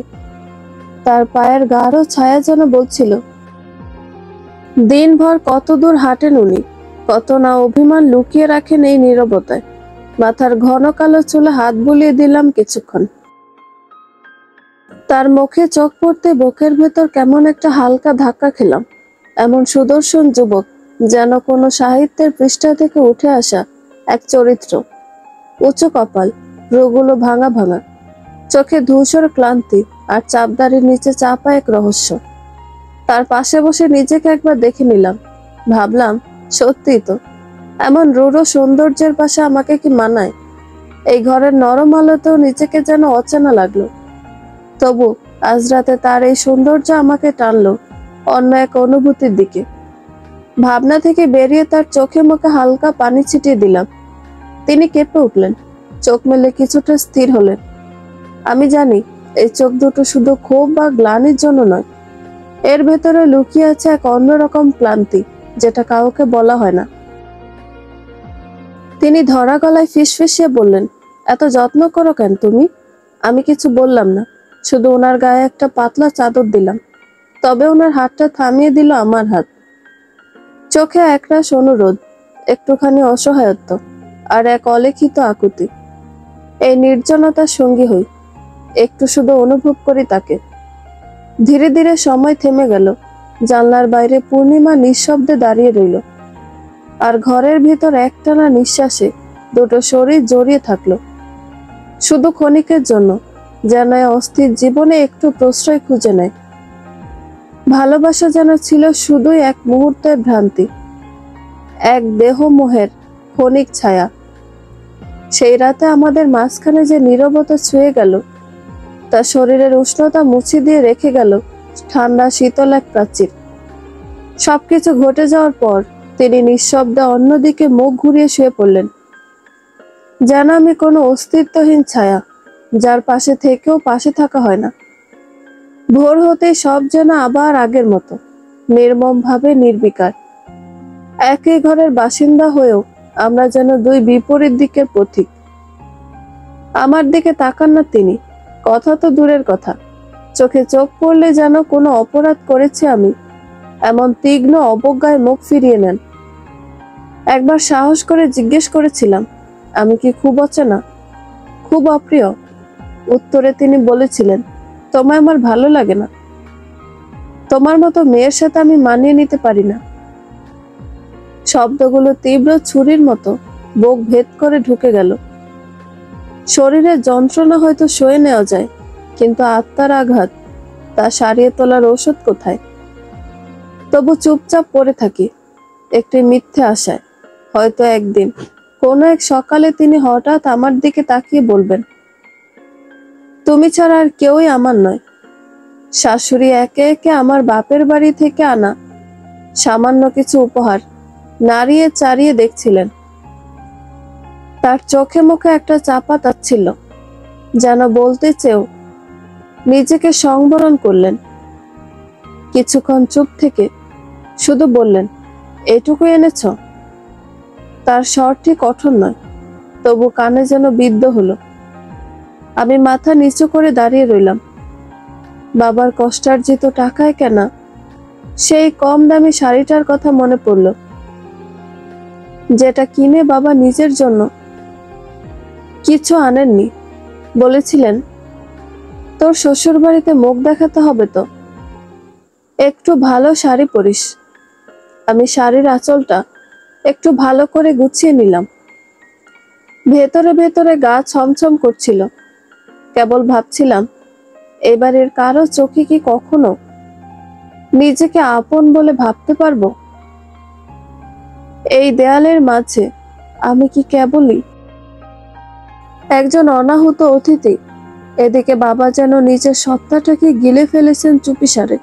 তার পায়ের গাঢ় ছায়া যেন বলছিল, দিনভর কত দূর হাঁটেন উনি, কত না অভিমান লুকিয়ে রাখেন এই নীরবতায়। মাথার ঘন কালো চুলে হাত বুলিয়ে দিলাম কিছুক্ষণ। তার মুখে চোখ পড়তে বুকের ভেতর কেমন একটা হালকা ধাক্কা খেলাম। এমন সুদর্শন যুবক, যেন কোনো সাহিত্যের পৃষ্ঠা থেকে উঠে আসা এক চরিত্র। উঁচু কপাল, ভ্রুগুলো ভাঙা ভাঙা, চোখে ধূসর ক্লান্তি, আর চাপদারির নিচে চাপা এক রহস্য। তার পাশে বসে নিজেকে একবার দেখে নিলাম। ভাবলাম, সত্যি তো, এমন রূঢ় সৌন্দর্যের পাশে আমাকে কি মানায়? এই ঘরের নরম আলোতেও নিজেকে যেন অচেনা লাগলো। তবু আজ রাতে তার এই সৌন্দর্য আমাকে টানলো অন্য এক অনুভূতির দিকে। ভাবনা থেকে বেরিয়ে তার চোখে মুখে হালকা পানি ছিটিয়ে দিলাম। তিনি কেঁপে উঠলেন, চোখ মেলে কিছুটা স্থির হলেন। আমি জানি এই চোখ দুটো শুধু ক্ষোভ বা গ্লানির জন্য নয়, এর ভেতরে লুকিয়ে আছে এক অন্যরকম ক্লান্তি, যেটা কাউকে বলা হয় না। তিনি ধরা গলায় ফিসফিসিয়ে বললেন, এত যত্ন করো কেন তুমি? আমি কিছু বললাম না, শুধু ওনার গায়ে একটা পাতলা চাদর দিলাম। তবে ওনার হাতটা থামিয়ে দিল আমার হাত। চোখে একরাশ অনুরোধ, একটুখানি অসহায়ত্ব, আর এক অলিখিত আকুতি। এই নির্জনতার সঙ্গী হই, একটু শুধু অনুভব করি তাকে। ধীরে ধীরে সময় থেমে গেল। জানলার বাইরে পূর্ণিমা নিঃশব্দে দাঁড়িয়ে রইল, আর ঘরের ভিতর একটানা নিঃশ্বাসে দুটো শরীর জড়িয়ে থাকলো, শুধু ক্ষণিকের জন্য, যেন অস্থির জীবনে একটু প্রশ্রয় খুঁজে নেয়। ভালোবাসা যেন ছিল শুধুই এক মুহূর্তের ভ্রান্তি, এক দেহমোহের ক্ষণিক ছায়া। সেই রাতে আমাদের মাঝখানে যে নীরবতা ছুঁয়ে গেল, তার শরীরের উষ্ণতা মুছে দিয়ে রেখে গেল ঠান্ডা শীতল এক প্রাচীর। সবকিছু ঘটে যাওয়ার পর তিনি নিঃশব্দে অন্যদিকে মুখ ঘুরিয়ে শুয়ে পড়লেন, যেন আমি কোনো অস্তিত্বহীন ছায়া, যার পাশে থেকেও পাশে থাকা হয় না। ভোর হতেই সব যেন আবার আগের মতো, নির্মম ভাবে নির্বিকার। একই ঘরের বাসিন্দা হয়েও আমরা যেন দুই বিপরীত দিকের পথিক। আমার দিকে তাকান না তিনি, কথা তো দূরের কথা, চোখে চোখ পড়লে যেন কোনো অপরাধ করেছি আমি, এমন তীক্ষ্ণ অবজ্ঞায় মুখ ফিরিয়ে নেন। একবার সাহস করে জিজ্ঞেস করেছিলাম, আমি কি খুব অচেনা, খুব অপ্রিয়? উত্তরে তিনি বলেছিলেন, তোমায় আমার ভালো লাগে না, তোমার মতো মেয়ের সাথে আমি মানিয়ে নিতে পারি না। শব্দগুলো তীব্র ছুরির মতো বুক ভেদ করে ঢুকে গেল। শরীরের যন্ত্রণা হয়তো সয়ে নেওয়া যায়, কিন্তু আত্মার আঘাত, তা সারিয়ে তোলার ঔষধ কোথায়? তবু চুপচাপ পড়ে থাকি, একটি মিথ্যে আশায়, হয়তো একদিন কোনো এক সকালে তিনি হঠাৎ আমার দিকে তাকিয়ে বলবেন, তুমি ছাড়া আর কেউই আমার নয়। শাশুড়ি একে একে আমার বাপের বাড়ি থেকে আনা সামান্য কিছু উপহার নাড়িয়ে চাড়িয়ে দেখছিলেন। তার চোখে মুখে একটা চাপা তাচ্ছিল, যেন বলতে চেয়েও নিজেকে সংবরণ করলেন। কিছুক্ষণ চুপ থেকে শুধু বললেন, এটুকু এনেছ? তার স্বরটি কঠোর নয়, তবু কানে যেন বিদ্ধ হলো। আমি মাথা নিচু করে দাঁড়িয়ে রইলাম। বাবার কষ্টার্জিত টাকায় কেনা সেই কম দামি শাড়িটার কথা মনে পড়ল, যেটা কিনে বাবা নিজের জন্য কিছু আনেননি। বলেছিলেন, তোর শ্বশুর বাড়িতে মুখ দেখাতে হবে তো, একটু ভালো শাড়ি পরিস। আমি শাড়ির আঁচলটা একটু ভালো করে গুছিয়ে নিলাম। ভেতরে ভেতরে গা ছমছম করছিল। কেবল ভাবছিলাম, এবারের কারো চোখে কি কখনো নিজেকে আপন বলে ভাবতে পারবো? এই দেয়ালের মাঝে আমি কি কেবলই একজন অনাহুত অতিথি? এদিকে বাবা যেন নিজের সত্তাটাকে গিলে ফেলেছেন চুপিসারে।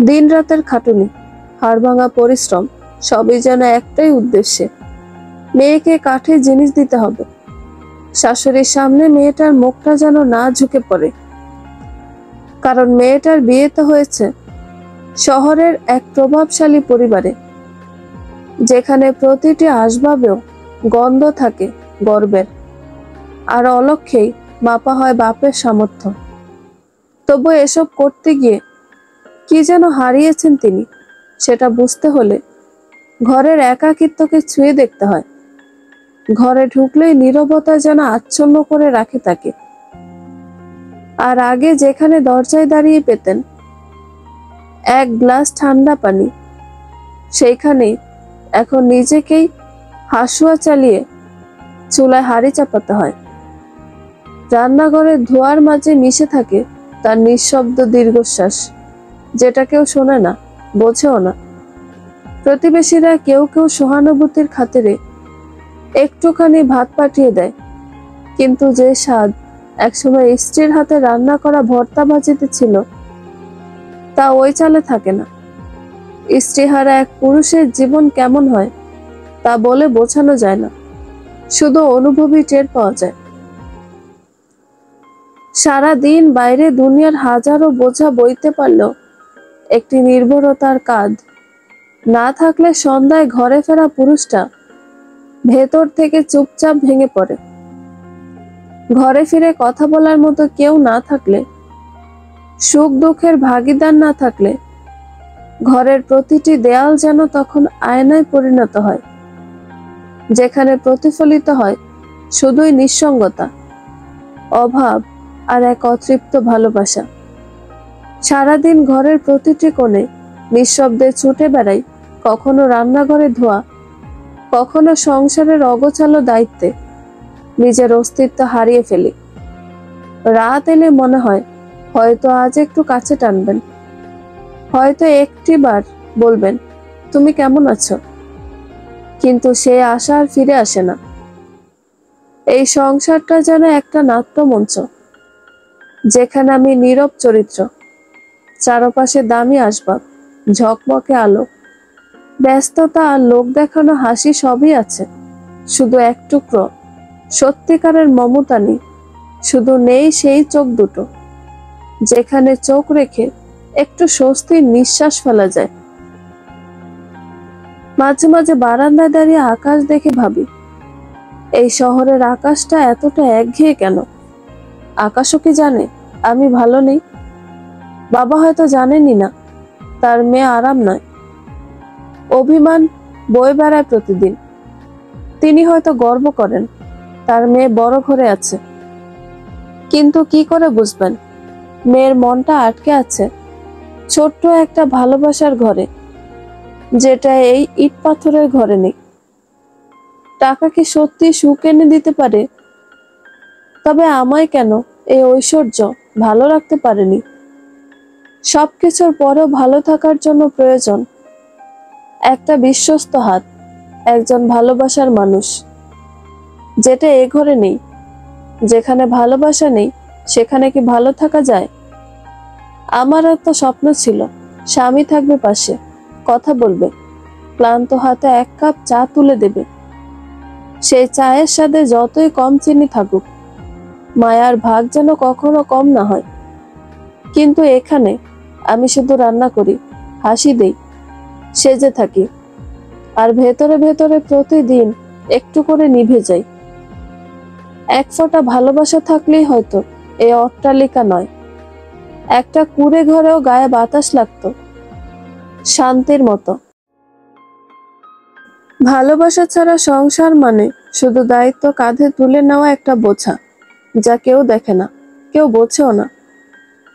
দিন রাতের খাটুনি, হাড়ভাঙা পরিশ্রম, সবই যেন একটাই উদ্দেশ্যে, মেয়েকে কাঠের জিনিস দিতে হবে। শাশুড়ির সামনে মেয়েটার মুখটা যেন না ঝুঁকে পড়ে, কারণ মেয়েটার বিয়েতে হয়েছে শহরের এক প্রভাবশালী পরিবারে, যেখানে প্রতিটি আসবাবেও গন্ধ থাকে গর্বের, আর অলক্ষেই মাপা হয় বাপের সামর্থ্য। তবু এসব করতে গিয়ে কি যেন হারিয়েছেন তিনি, সেটা বুঝতে হলে ঘরের একাকিত্বকে ছুঁয়ে দেখতে হয়। ঘরে ঢুকলেই নীরবতা যেন আচ্ছন্ন করে রাখে তাকে। আর আগে যেখানে দরজায় দাঁড়িয়ে পেতেন এক গ্লাস ঠান্ডা পানি, সেইখানে এখন নিজেকেই হাসুয়া চালিয়ে চুলায় হাঁড়ি চাপাতে হয়। রান্নাঘরের ধোঁয়ার মাঝে মিশে থাকে তার নিঃশব্দ দীর্ঘশ্বাস, যেটা কেউ শোনে না, বোঝেও না। প্রতিবেশীরা কেউ কেউ সহানুভূতির খাতিরে একটুখানি ভাত পাঠিয়ে দেয়, কিন্তু যে স্বাদ একসময় স্ত্রীর হাতে রান্না করা ভর্তা ভাজিতে ছিল, তা ওই চালে থাকে না। স্ত্রীহারা এক পুরুষের জীবন কেমন হয় তা বলে বোঝানো যায় না, শুধু অনুভবই টের পাওয়া যায়। সারা দিন বাইরে দুনিয়ার হাজারো বোঝা বইতে পারলেও একটি নির্ভরতার কাঁধ না থাকলে সন্ধ্যায় ঘরে ফেরা পুরুষটা ভেতর থেকে চুপচাপ ভেঙে পড়ে। ঘরে ফিরে কথা বলার মতো কেউ না থাকলে সুখ দুঃখের ভাগিদার না থাকলে ঘরের প্রতিটি দেয়াল যেন তখন আয়নায় পরিণত হয়, যেখানে প্রতিফলিত হয় শুধুই নিঃসঙ্গতা, অভাব আর এক অতৃপ্ত ভালোবাসা। সারাদিন ঘরের প্রতিটি কোণে নিঃশব্দে ছুটে বেড়াই, কখনো রান্নাঘরে ধোয়া, কখনো সংসারের অগোছালো দায়িত্বে নিজের অস্তিত্ব হারিয়ে ফেলি। রাত এলে মনে হয় হয়তো আজ একটু কাছে টানবেন, হয়তো একটিবার বলবেন তুমি কেমন আছো, কিন্তু সে আশা আর ফিরে আসে না। এই সংসারটা যেন একটা নাট্যমঞ্চ, যেখানে আমি নীরব চরিত্র, চারপাশে দামি আসবাব, ঝকমকে আলো, ব্যস্ততা আর লোক দেখানো হাসি সবই আছে, শুধু এক টুকরো সত্যিকারের মমতা নেই। শুধু নেই সেই চোখ দুটো, যেখানে চোখ রেখে একটু স্বস্তির নিঃশ্বাস ফেলা যায়। মাঝে মাঝে বারান্দায় দাঁড়িয়ে আকাশ দেখে ভাবি, এই শহরের আকাশটা এতটা একঘেয়ে কেন? আকাশও কি জানে আমি ভালো নেই? বাবা হয়তো জানেনই না তার মেয়ে আরাম নয়, অভিমান বয়ে বেড়ায় প্রতিদিন। তিনি হয়তো গর্ব করেন তার মেয়ে বড় ঘরে আছে, কিন্তু কি করে বুঝবেন মেয়ের মনটা আটকে আছে ছোট্ট একটা ভালোবাসার ঘরে, যেটা এই ইট পাথরের ঘরে নেই? টাকা কি সত্যি সুখ এনে দিতে পারে? তবে আমায় কেন এই ঐশ্বর্য ভালো রাখতে পারেনি? সবকিছুর পরেও ভালো থাকার জন্য প্রয়োজন একটা বিশ্বস্ত হাত, একজন ভালোবাসার মানুষ, যেটা এ ঘরে নেই। যেখানে ভালোবাসা নেই সেখানে কি ভালো থাকা যায়? আমার একটা স্বপ্ন ছিল স্বামী থাকবে পাশে, কথা বলবে, ক্লান্ত হাতে এক কাপ চা তুলে দেবে। সেই চায়ের সাথে যতই কম চিনি থাকুক, মায়ার ভাগ যেন কখনো কম না হয়। কিন্তু এখানে আমি শুধু রান্না করি, হাসি দেই, সেজে থাকি, আর ভেতরে ভেতরে প্রতিদিন একটু করে নিভে যাই। এক ফোঁটা ভালোবাসা থাকলেই হয়তো এই অট্টালিকা নয়, একটা কুঁড়ে ঘরেও গায়ে বাতাস লাগতো শান্তির মতো। ভালোবাসা ছাড়া সংসার মানে শুধু দায়িত্ব কাঁধে তুলে নেওয়া একটা বোঝা, যা কেউ দেখে না, কেউ বোঝেও না।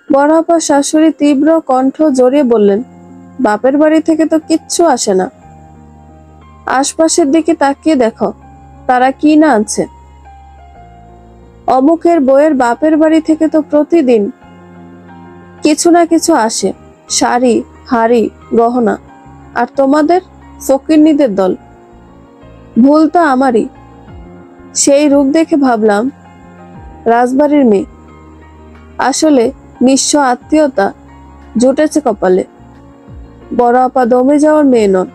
বড় আপা শাশুড়ি তীব্র কণ্ঠ জড়িয়ে বললেন, বাপের বাড়ি থেকে তো কিচ্ছু আসে না। আশপাশের দিকে তাকিয়ে দেখো তারা কি না আছে। অমুকের বইয়ের বাপের বাড়ি থেকে তো প্রতিদিন কিছু না কিছু আসে, শাড়ি, হাড়ি, গহনা। আর তোমাদের ফকিন্নিদের দল। ভুল তো আমারই। সেই রূপ দেখে ভাবলাম রাজবাড়ির মেয়ে। আসলে নিঃস্ব আত্মীয়তা জুটেছে কপালে। বড় আপা দমে যাওয়ার মেয়ে নন,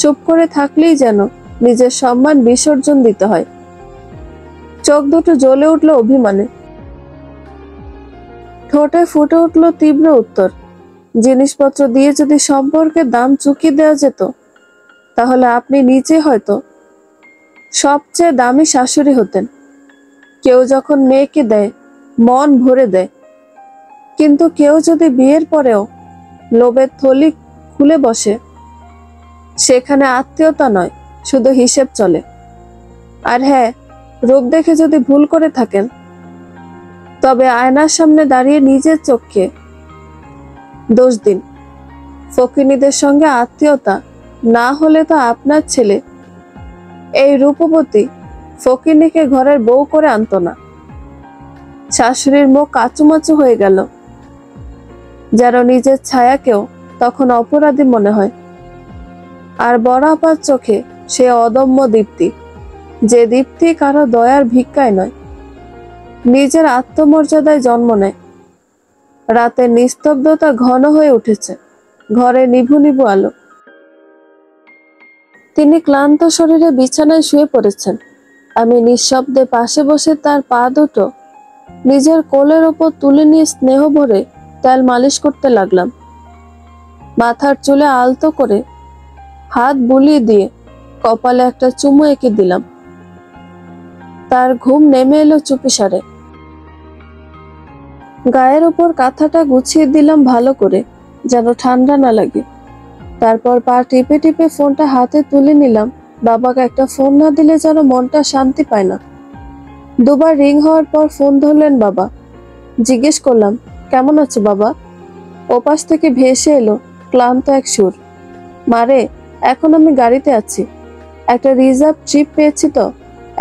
চুপ করে থাকলেই যেন নিজের সম্মান বিসর্জন দিতে হয়। চোখ দুটো জ্বলে উঠল অভিমানে, ঠোঁটে ফুটে উঠল তীব্র উত্তর। জিনিসপত্র দিয়ে যদি সম্পর্কের দাম চুকিয়ে দেওয়া যেত, তাহলে আপনি নিজে হয়তো সবচেয়ে দামি শাশুড়ি হতেন। কেউ যখন মেয়েকে দেয় মন ভরে দেয়, কিন্তু কেউ যদি বিয়ের পরেও লোভের থলি খুলে বসে, সেখানে আত্মীয়তা নয়, শুধু হিসেব চলে। আর হ্যাঁ, রূপ দেখে যদি ভুল করে থাকেন, তবে আয়নার সামনে দাঁড়িয়ে নিজের চোখকে দোষ দিন। ফকিনীদের সঙ্গে আত্মীয়তা না হলে তো আপনার ছেলে এই রূপবতী ফকিনীকে ঘরের বউ করে আনতো না। শাশুড়ির মুখ কাচুমাচু হয়ে গেল, যেন নিজের ছায়াকেও তখন অপরাধী মনে হয়। আর বড় আপার চোখে সে অদম্য দীপ্তি, যে দীপ্তি কারো দয়ার ভিক্ষায় নয়, নিজের আত্মমর্যাদায় জন্ম নেয়। রাতের নিস্তব্ধতা ঘন হয়ে উঠেছে, ঘরে নিভু নিভু আলো। তিনি ক্লান্ত শরীরে বিছানায় শুয়ে পড়েছেন। আমি নিঃশব্দে পাশে বসে তার পা দুটো নিজের কোলের ওপর তুলে নিয়ে স্নেহ ভরে তেল মালিশ করতে লাগলাম। মাথার চুলে আলতো করে হাত বুলিয়ে দিয়ে কপালে একটা চুমু এঁকে দিলাম। তার ঘুম নেমে এলো চুপিসারে। গায়ের উপর কাঁথাটা গুছিয়ে দিলাম ভালো করে, যেন ঠান্ডা না লাগে। তারপর পা টিপে টিপে ফোনটা হাতে তুলে নিলাম। বাবাকে একটা ফোন না দিলে যেন মনটা শান্তি পায় না। দুবার রিং হওয়ার পর ফোন ধরলেন বাবা। জিজ্ঞেস করলাম, কেমন আছো বাবা? ওপাশ থেকে ভেসে এলো ক্লান্ত এক সুর। মারে, এখন আমি গাড়িতে আছি, একটা রিজার্ভ ট্রিপ পেয়েছি তো,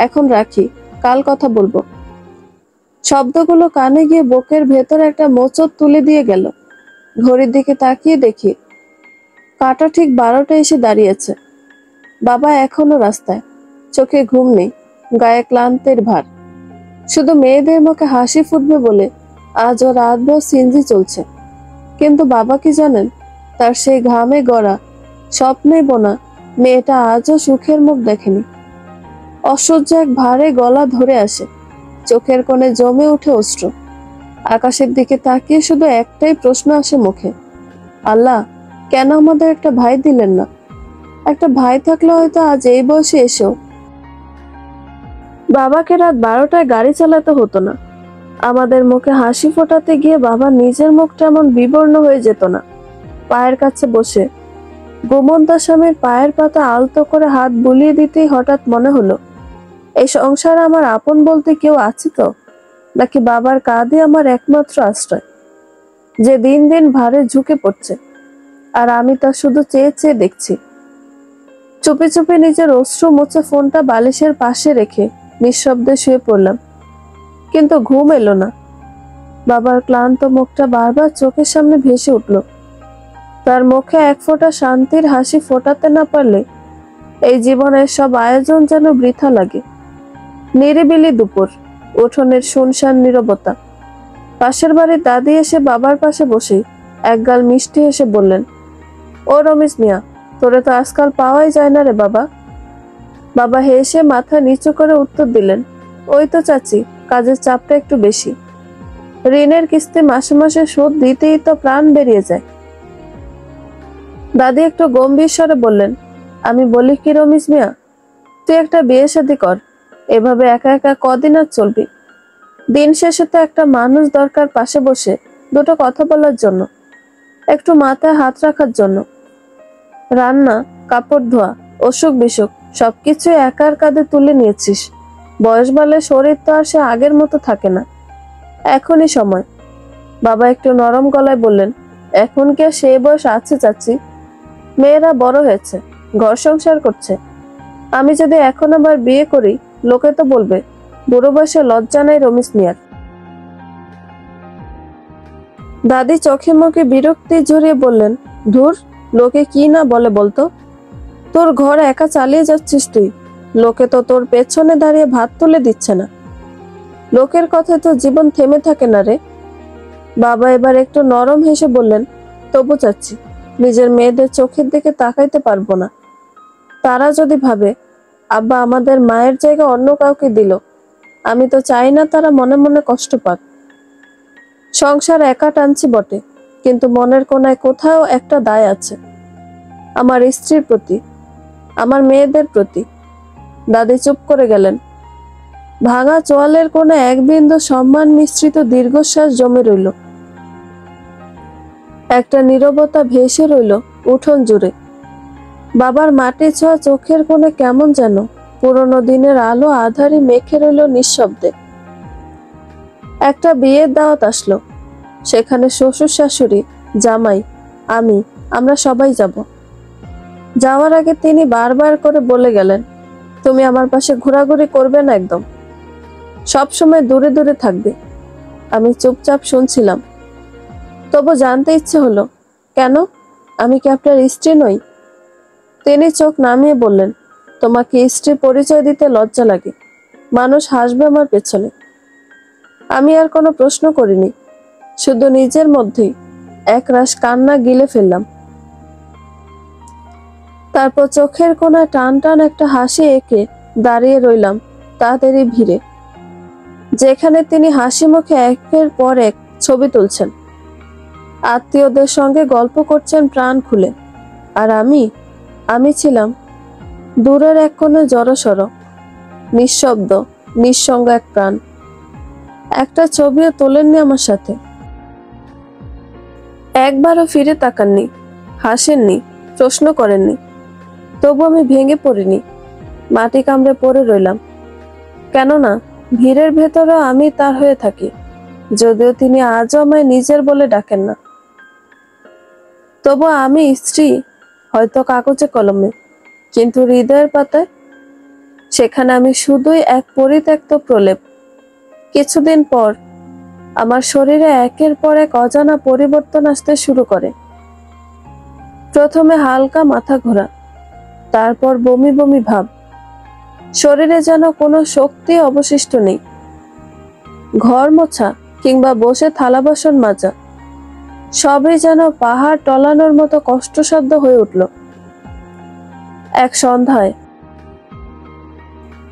এখন রাখি, কাল কথা বলবো। শব্দগুলো কানে গিয়ে বুকের ভেতর একটা মোচড় তুলে দিয়ে গেল। ঘড়ির দিকে তাকিয়ে দেখি কাঁটা ঠিক 12টা এসে দাঁড়িয়েছে। বাবা এখনো রাস্তায়, চোখে ঘুম নেই, গায়ে ক্লান্তের ভার। শুধু মেয়েদের মুখে হাসি ফুটবে বলে আজও রাতভর সিনজি চলছে। কিন্তু বাবা কি জানেন, তার সেই ঘামে গড়া স্বপ্নে বোনা মেয়েটা আজও সুখের মুখ দেখেনি। অসহ্য এক ভারে গলা ধরে আসে, চোখের কোণে জমে উঠে অশ্রু। আকাশের দিকে তাকিয়ে শুধু একটাই প্রশ্ন আসে মুখে, আল্লাহ, কেন আমাদের একটা ভাই দিলেন না? একটা ভাই থাকলে হয়তো আজ এই বয়সে এসেও বাবাকে রাত 12টায় গাড়ি চালাতে হতো না। আমাদের মুখে হাসি ফোটাতে গিয়ে বাবা নিজের মুখটা এমন বিবর্ণ হয়ে যেত না। পায়ের কাছে বসে ঘুমন্ত স্বামীর পায়ের পাতা আলতো করে হাত বুলিয়ে দিতেই হঠাৎ মনে হলো, এই সংসারে আমার আপন বলতে কেউ আছে তো, নাকি বাবার কাঁধে আমার একমাত্র আশ্রয়, যে দিন দিন ভারে ঝুঁকে পড়ছে, আর আমি তা শুধু চেয়ে চেয়ে দেখছি। চুপি চুপি নিজের অশ্রু মুছে ফোনটা বালিশের পাশে রেখে নিঃশব্দে শুয়ে পড়লাম। কিন্তু ঘুম এলো না। বাবার ক্লান্ত মুখটা বারবার চোখের সামনে ভেসে উঠল। তার মুখে এক ফোঁটা শান্তির হাসি ফোটাতে না পারলে এই জীবনের সব আয়োজন যেন বৃথা লাগে। নিরিবিলি দুপুর, উঠোনের শুনশান নীরবতা। পাশের বাড়ির দাদি এসে বাবার পাশে বসে একগাল মিষ্টি এসে বললেন, ও রমেশ মিয়া, তোরে তো আজকাল পাওয়াই যায় না রে বাবা। বাবা হেসে মাথা নিচু করে উত্তর দিলেন, ওই তো চাচি, কাজের চাপটা একটু বেশি। ঋণের কিস্তি মাসে মাসে শোধ দিতেই তো প্রাণ বেরিয়ে যায়। দাদি একটু গম্ভীর স্বরে বললেন, আমি বলি কি রমেশ মিয়া, তুই একটা বিয়ে শাদী কর। এভাবে একা একা কদিন আর চলবি? দিন শেষে তো একটা মানুষ দরকার পাশে বসে দুটো কথা বলার জন্য, একটু মাথায় হাত রাখার জন্য। রান্না, কাপড় ধোয়া, অসুখ বিসুখ সবকিছু একার কাঁধে তুলে নিয়েছিস। বয়স বাড়লে শরীর তো আর সে আগের মতো থাকে না। এখনই সময়। বাবা একটু নরম গলায় বললেন, এখন কি আর সেই বয়স আছে চাচি? মেয়েরা বড় হয়েছে, ঘর সংসার করছে। আমি যদি এখন আবার বিয়ে করি, লোকে তো বলবে বুড়ো বয়সে লজ্জা নাই রমেশ মিয়ার। দাদি চোখে মুখে বিরক্তি জড়িয়ে বললেন, ধুর, লোকে কি না বলে বলতো? তোর ঘর একা চালিয়ে যাচ্ছিস তুই, লোকে তো তোর পেছনে দাঁড়িয়ে ভাত তুলে দিচ্ছে না। লোকের কথায় তো জীবন থেমে থাকে না রে। বাবা এবার একটু নরম হেসে বললেন, তবু চাচ্ছি নিজের মেয়েদের চোখের দিকে তাকাইতে পারবো না। তারা যদি ভাবে আব্বা আমাদের মায়ের জায়গা অন্য কাউকে দিল, আমি তো চাই না তারা মনে মনে কষ্ট পাক। সংসার একা টানছি বটে, কিন্তু মনের কোনায় কোথাও একটা দায় আছে, আমার স্ত্রীর প্রতি, আমার মেয়েদের প্রতি। দাদি চুপ করে গেলেন। ভাঙা চোয়ালের কোণে এক বিন্দু সম্মান মিশ্রিত দীর্ঘশ্বাস জমে রইল। একটা নীরবতা ভেসে রইল উঠোন জুড়ে। বাবার মাটি ছোঁয়া চোখের কোণে কেমন যেন পুরনো দিনের আলো আধারে মেখে রইল নিঃশব্দে। একটা বিয়ের দাওয়াত আসলো, সেখানে শ্বশুর শাশুড়ি, জামাই, আমরা সবাই যাব। যাওয়ার আগে তিনি বারবার করে বলে গেলেন, তুমি আমার পাশে ঘোরাঘুরি করবে না একদম, সব সময় দূরে দূরে থাকবে। আমি চুপচাপ শুনছিলাম, তবু জানতে ইচ্ছে হলো, কেন? আমি কি আপনার স্ত্রী নই? তিনি চোখ নামিয়ে বললেন, তোমাকে স্ত্রী পরিচয় দিতে লজ্জা লাগে, মানুষ হাসবে আমার পেছনে। আমি আর কোনো প্রশ্ন করিনি, শুধু নিজের মধ্যেই একরাশ কান্না গিলে ফেললাম। তারপর চোখের কোণায় টান টান একটা হাসি এঁকে দাঁড়িয়ে রইলাম তাদেরই ভিড়ে, যেখানে তিনি হাসি মুখে একের পর এক ছবি তুলছেন, আত্মীয়দের সঙ্গে গল্প করছেন প্রাণ খুলে। আর আমি ছিলাম দূরের এক কোণে জড়সড়, নিঃশব্দ, নিঃসঙ্গ এক প্রাণ। একটা ছবিও তোলেননি আমার সাথে। একবারও ফিরে তাকাননি, হাসেননি, প্রশ্ন করেননি। তবু আমি ভেঙে পড়িনি, মাটি কামড়ে পড়ে রইলাম। কেননা ভিড়ের ভেতরে আমি তার হয়ে থাকি, যদিও তিনি আজও আমায় নিজের বলে ডাকেন না। তবু আমি স্ত্রী, হয়তো কাগজে কলমে, কিন্তু হৃদয়ের পাতায় সেখানে আমি শুধুই এক পরিত্যক্ত প্রলেপ। কিছুদিন পর আমার শরীরে একের পর এক অজানা পরিবর্তন আসতে শুরু করে। প্রথমে হালকা মাথা ঘোরা, তারপর বমি বমি ভাব। শরীরে যেন কোনো শক্তি অবশিষ্ট নেই। ঘর মোছা কিংবা বসে থালা বাসন মাজা সবই যেন পাহাড় টলানোর মতো কষ্টসাধ্য হয়ে উঠল। এক সন্ধ্যায়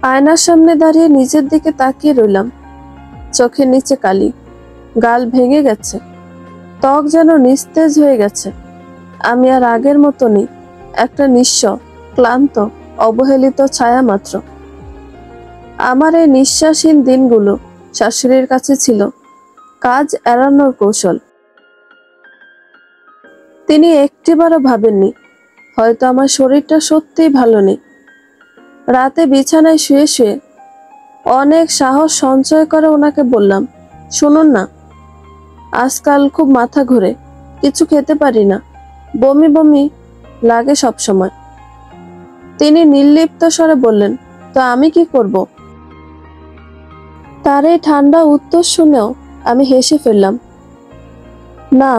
আয়নার সামনে দাঁড়িয়ে নিজের দিকে তাকিয়ে রইলাম। চোখের নিচে কালি, গাল ভেঙে গেছে, ত্বক যেন নিস্তেজ হয়ে গেছে। আমি আর আগের মতো নেই, একটা নিঃস্ব, ক্লান্ত, অবহেলিত ছায়া মাত্র। আমার এই নিঃশ্বাসহীন দিনগুলো শাশুড়ির কাছে ছিল কাজ এড়ানোর কৌশল। তিনি একটিবারও ভাবেননি হয়তো আমার শরীরটা সত্যিই ভালো নেই। রাতে বিছানায় শুয়ে শুয়ে অনেক সাহস সঞ্চয় করে ওনাকে বললাম, শুনুন না, আজকাল খুব মাথা ঘুরে, কিছু খেতে পারি না, বমি বমি লাগে সব সময়। তিনি নির্লিপ্ত স্বরে বললেন, তো আমি কি করব? তার এই ঠান্ডা উত্তর শুনেও আমি হেসে ফেললাম। না,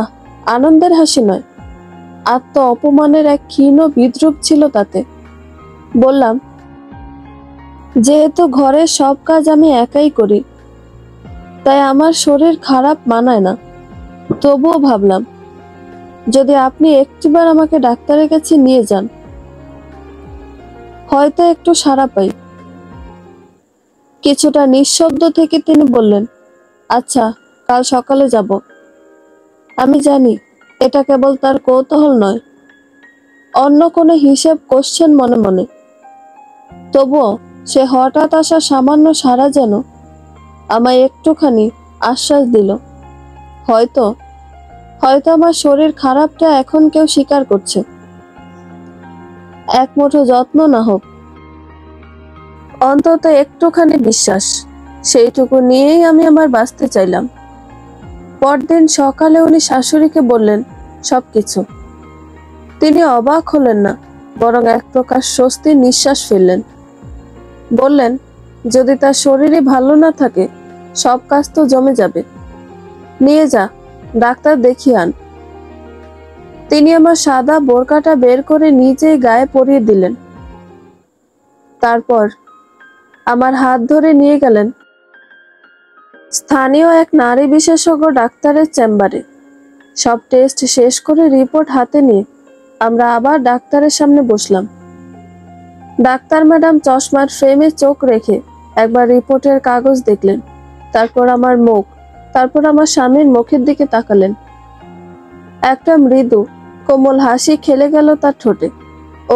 আনন্দের হাসি নয়, আত্ম অপমানের এক ক্ষীণ বিদ্রুপ ছিল তাতে। বললাম, যেহেতু ঘরের সব কাজ আমি একাই করি, তাই আমার শরীর খারাপ মানায় না। তবুও ভাবলাম, যদি আপনি একটিবার আমাকে ডাক্তারের কাছে নিয়ে যান, হয়তো একটু সাড়া পাই। কিছুটা নিঃশব্দ থেকে তিনি বললেন, আচ্ছা, কাল সকালে যাব। আমি জানি এটা কেবল তার কৌতূহল নয়, অন্য কোনো হিসেব করছেন মনে মনে। তবুও সে হঠাৎ আসা সামান্য সাড়া যেন আমায় একটুখানি আশ্বাস দিল। হয়তো হয়তো আমার শরীর খারাপটা এখন কেউ স্বীকার করছে। এক মুঠো যত্ন না হোক, অন্তত একটুখানি বিশ্বাস, সেইটুকু নিয়েই আমি আমার বাঁচতে চাইলাম। পরদিন সকালে উনি শাশুড়িকে বললেন সবকিছু। তিনি অবাক হলেন না, বরং এক প্রকার স্বস্তির নিঃশ্বাস ফেললেন। বললেন, যদি তার শরীরই ভালো না থাকে, সব কাজ তো জমে যাবে। নিয়ে যা, ডাক্তার দেখিয়ে আন। তিনি আমার সাদা বোরকাটা বের করে নিজেই গায়ে পরিয়ে দিলেন। তারপর আমার হাত ধরে নিয়ে গেলেন স্থানীয় এক নারী বিশেষজ্ঞ ডাক্তারের চেম্বারে। সব টেস্ট শেষ করে রিপোর্ট হাতে নিয়ে আমরা আবার ডাক্তারের সামনে বসলাম। ডাক্তার ম্যাডাম চশমার ফ্রেমে চোখ রেখে একবার রিপোর্টের কাগজ দেখলেন, তারপর আমার মুখ, তারপর আমার স্বামীর মুখের দিকে তাকালেন। একটা মৃদু কোমল হাসি খেলে গেল তার ঠোঁটে।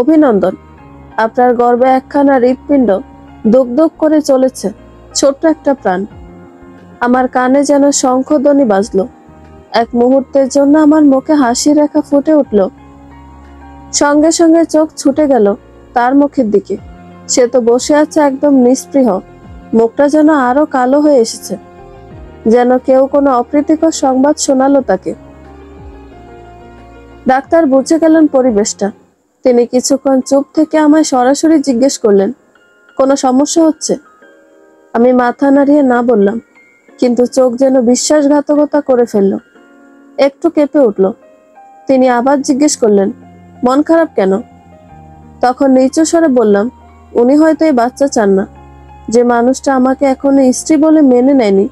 অভিনন্দন, আপনার গর্ভে একখানা হৃৎপিণ্ড দুক করে চলেছে, ছোট্ট একটা প্রাণ। আমার কানে যেন শঙ্খধ্বনি বাজলো। এক মুহূর্তের জন্য আমার মুখে হাসি রেখা ফুটে উঠল। সঙ্গে সঙ্গে চোখ ছুটে গেল তার মুখের দিকে। সে তো বসে আছে একদম নিস্পৃহ, মুখটা যেন আরো কালো হয়ে এসেছে, যেন কেউ কোনো অপ্রীতিকর সংবাদ শোনালো তাকে। ডাক্তার বুঝে গেলেন পরিবেশটা। তিনি কিছুক্ষণ চুপ থেকে আমায় সরাসরি জিজ্ঞেস করলেন, কোনো সমস্যা হচ্ছে? আমি মাথা নাড়িয়ে না বললাম, কিন্তু চোখ যেন বিশ্বাসঘাতকতা করে ফেলল। একটু কেঁপে উঠল। তিনি আবার জিজ্ঞেস করলেন, মন খারাপ কেন? তখন নিচু স্বরে বললাম, উনি হয়তো এই বাচ্চা চান না। যে মানুষটা আমাকে এখনো স্ত্রী বলে মেনে নেয়নি,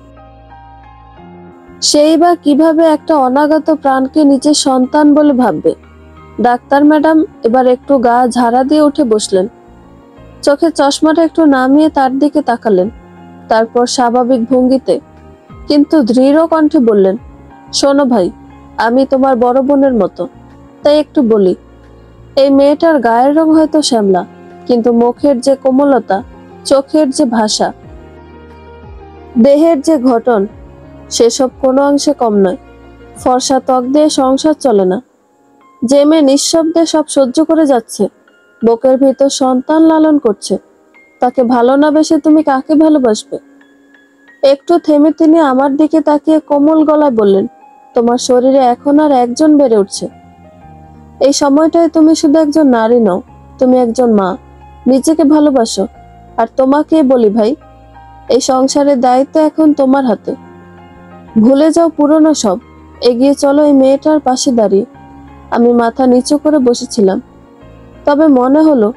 সেই বা কিভাবে একটা অনাগত প্রাণকে নিজের সন্তান বলে ভাববে? ডাক্তার ম্যাডাম এবার একটু গা ঝাড়া দিয়ে উঠে বসলেন। চোখের চশমাটা একটু নামিয়ে তার দিকে তাকালেন। তারপর স্বাভাবিক ভঙ্গিতে কিন্তু দৃঢ় কণ্ঠে বললেন, শোনো ভাই, আমি তোমার বড় বোনের মতো, তাই একটু বলি। এই মেয়েটার গায়ের রং হয়তো শ্যামলা, কিন্তু মুখের যে কোমলতা, চোখের যে ভাষা, দেহের যে গঠন, সেসব কোনো অংশে কম নয়। ফর্সা ত্বক দিয়ে সংসার চলে না, যে মেয়ে নিঃশব্দে সব সহ্য করে যাচ্ছে, বুকের ভিতর সন্তান লালন করছে, তাকে ভালো না বেসে তুমি কাকে ভালোবাসবে? একটু থেমে তিনি আমার দিকে তাকিয়ে কোমল গলায় বললেন, তোমার শরীরে এখন আর একজন বেড়ে উঠছে। এই সময়টায় তুমি শুধু একজন নারী নও, তুমি একজন মা। নিজেকে ভালোবাসো। আর তোমাকে বলি ভাই, এই সংসারের দায়িত্ব এখন তোমার হাতে। ভুলে যাও পুরনো সব, এগিয়ে চলো এই মেয়েটার পাশে দাঁড়িয়ে। আমি মাথা নিচু করে বসেছিলাম, তবে মনে হলো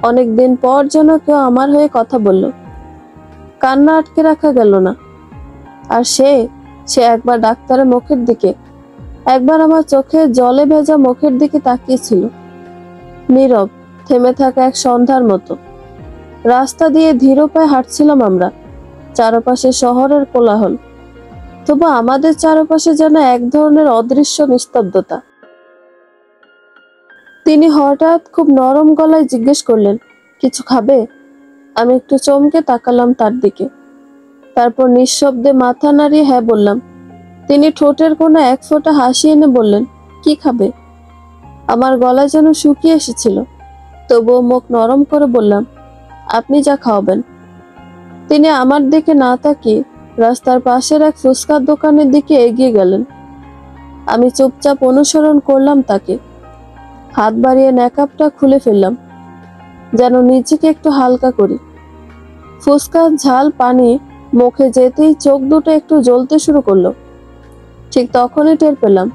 অনেকদিন পর যেন কেউ আমার হয়ে কথা বলল। কান্না আটকে রাখা গেল না। আর সে একবার ডাক্তারের মুখের দিকে, একবার আমার চোখে জলে ভেজা মুখের দিকে তাকিয়েছিল। নীরব, থেমে থাকা এক সন্ধ্যার মতো। রাস্তা দিয়ে ধীর পায়ে হাঁটছিলাম আমরা, চারপাশে শহরের কোলাহল, তবু আমাদের চারপাশে যেন এক ধরনের অদৃশ্য নিস্তব্ধতা। তিনি হঠাৎ খুব নরম গলায় জিজ্ঞেস করলেন, কিছু খাবে? আমি একটু চমকে তাকালাম তার দিকে, তারপর নিঃশব্দে মাথা নাড়িয়ে হ্যাঁ বললাম। তিনি ঠোঁটের কোণে এক ফোঁটা হাসি এনে বললেন, কি খাবে? আমার গলা যেন শুকিয়ে এসেছিল, তবুও মুখ নরম করে বললাম, আপনি যা খাওয়াবেন। তিনি আমার দিকে না তাকিয়ে রাস্তার পাশের এক ফুচকার দোকানের দিকে এগিয়ে গেলেন। আমি চুপচাপ অনুসরণ করলাম তাকে। হাত বাড়িয়ে নেকাবটা খুলে ফেললাম, যেন নিজেকে একটু হালকা করি। ফুচকার ঝাল পানি মুখে যেতেই চোখ দুটো একটু জ্বলতে শুরু করলো। ঠিক তখনই টের পেলাম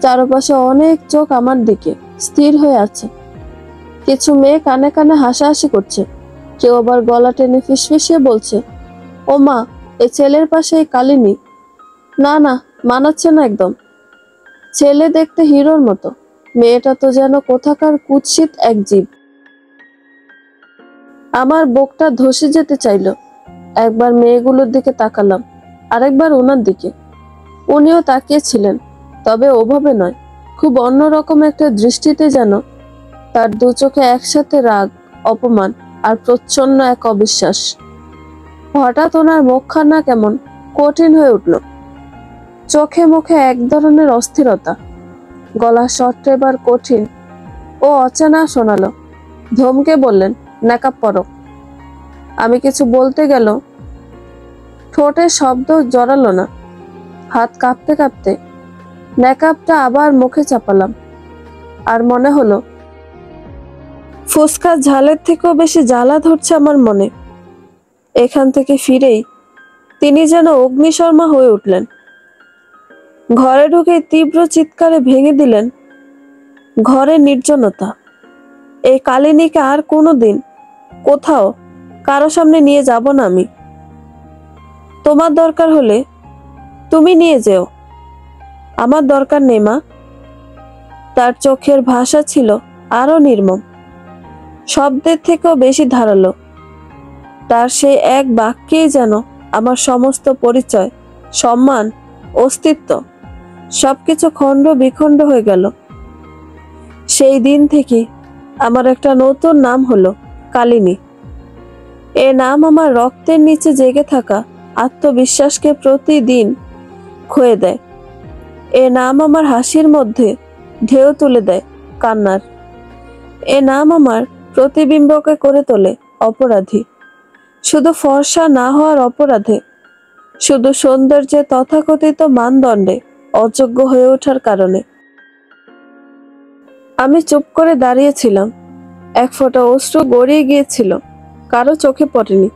চারপাশে অনেক চোখ আমার দিকে স্থির হয়ে আছে। কিছু মেয়ে কানে কানে হাসাহাসি করছে, কেউ আবার গলা টেনে ফিসফিসিয়ে বলছে, ও মা, এই ছেলের পাশে এই কালিনী। না না, মানাচ্ছে না একদম। ছেলে দেখতে হিরোর মতো, মেয়েটা তো যেন কোথাকার কুৎসিত এক জীব। আমার বুকটা ধসে যেতে চাইল। একবার মেয়েগুলোর দিকে তাকালাম, আরেকবার ওনার দিকে। উনিও তাকিয়েছিলেন, তবে ওভাবে নয়, খুব অন্যরকম একটা দৃষ্টিতে। যেন তার দু চোখে একসাথে রাগ, অপমান আর প্রচ্ছন্ন এক অবিশ্বাস। হঠাৎ ওনার মুখখানা কেমন কঠিন হয়ে উঠল, চোখে মুখে এক ধরনের অস্থিরতা। গলার স্বরটা এবার কঠিন ও অচেনা শোনালো। ধমকে বললেন, নেকাব পরো। আমি কিছু বলতে গেল, ঠোঁটের শব্দ জড়ালো না। হাত কাঁপতে কাঁপতে নেকাবটা আবার মুখে চাপালাম। আর মনে হলো ফুসকা ঝালের থেকেও বেশি জ্বালা ধরছে আমার মনে। এখান থেকে ফিরেই তিনি যেন অগ্নিশর্মা হয়ে উঠলেন। ঘরে ঢুকে তীব্র চিৎকারে ভেঙে দিলেন ঘরের নির্জনতা। এই কালিনীকে আর কোনোদিন কোথাও কারো সামনে নিয়ে যাব না আমি। তোমার দরকার হলে তুমি নিয়ে যেও, আমার দরকার নেই মা। তার চোখের ভাষা ছিল আরো নির্মম, শব্দের থেকেও বেশি ধারালো। তার সেই এক বাক্যেই যেন আমার সমস্ত পরিচয়, সম্মান, অস্তিত্ব সবকিছু খণ্ড বিখণ্ড হয়ে গেল। সেই দিন থেকে আমার একটা নতুন নাম হলো কালিনী। এ নাম আমার রক্তের নিচে জেগে থাকা আত্মবিশ্বাসকে প্রতিদিন ক্ষয়ে দেয়। এ নাম আমার হাসির মধ্যে ঢেউ তুলে দেয় কান্নার। এ নাম আমার প্রতিবিম্বকে করে তোলে অপরাধী, শুধু ফর্সা না হওয়ার অপরাধে, শুধু সৌন্দর্যে তথাকথিত মানদণ্ডে অযোগ্য হয়ে ওঠার কারণে। আমি চুপ করে দাঁড়িয়েছিলাম। এক ফোঁটা অশ্রু গড়িয়ে গিয়েছিল, কারো চোখে পড়েনি।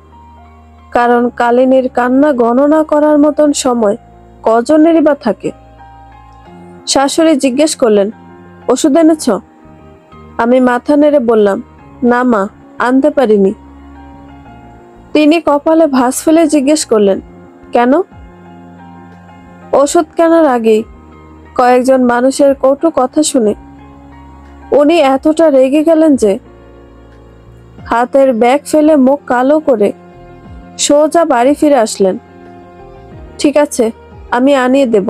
কারণ কালিনীর কান্না গণনা করার মতন সময় কজনেরই বা থাকে। শাশুড়ি জিজ্ঞেস করলেন, ওষুধ এনেছ? আমি মাথা নেড়ে বললাম, না মা, আনতে পারিনি। তিনি কপালে ভাঁজ ফেলে জিজ্ঞেস করলেন, কেন? ওষুধ কেনার আগেই কয়েকজন মানুষের কটু কথা শুনে উনি এতটা রেগে গেলেন যে হাতের ব্যাগ ফেলে মুখ কালো করে সোজা বাড়ি ফিরে আসলেন। ঠিক আছে, আমি আনিয়ে দেব।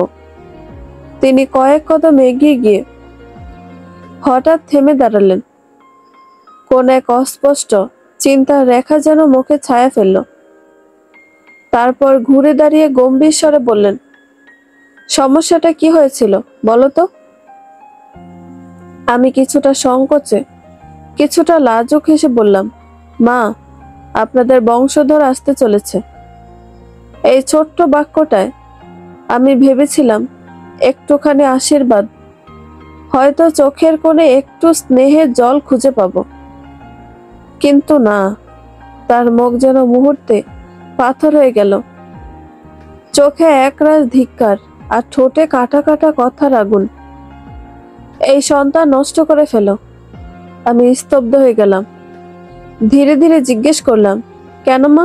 তিনি কয়েক কদম এগিয়ে গিয়ে হঠাৎ থেমে দাঁড়ালেন। কোন এক অস্পষ্ট চিন্তার রেখা যেন মুখে ছায়া ফেলল। তারপর ঘুরে দাঁড়িয়ে গম্ভীর স্বরে বললেন, সমস্যাটা কি হয়েছিল বলো তো? আমি কিছুটা সংকোচে, কিছুটা লাজুক হেসে বললাম, মা, আপনাদের বংশধর আসতে চলেছে। এই ছোট্ট বাক্যটায় আমি ভেবেছিলাম একটুখানি আশীর্বাদ, হয়তো চোখের কোণে একটু স্নেহের জল খুঁজে পাব। কিন্তু না, তার মুখ যেন মুহূর্তে পাথর হয়ে গেল। চোখে একরাশ ধিক্কার আর ঠোঁটে কাটা কাটা কথার আগুন। এই সন্তান নষ্ট করে ফেলো। আমি স্তব্ধ হয়ে গেলাম। ধীরে ধীরে জিজ্ঞেস করলাম, কেন মা?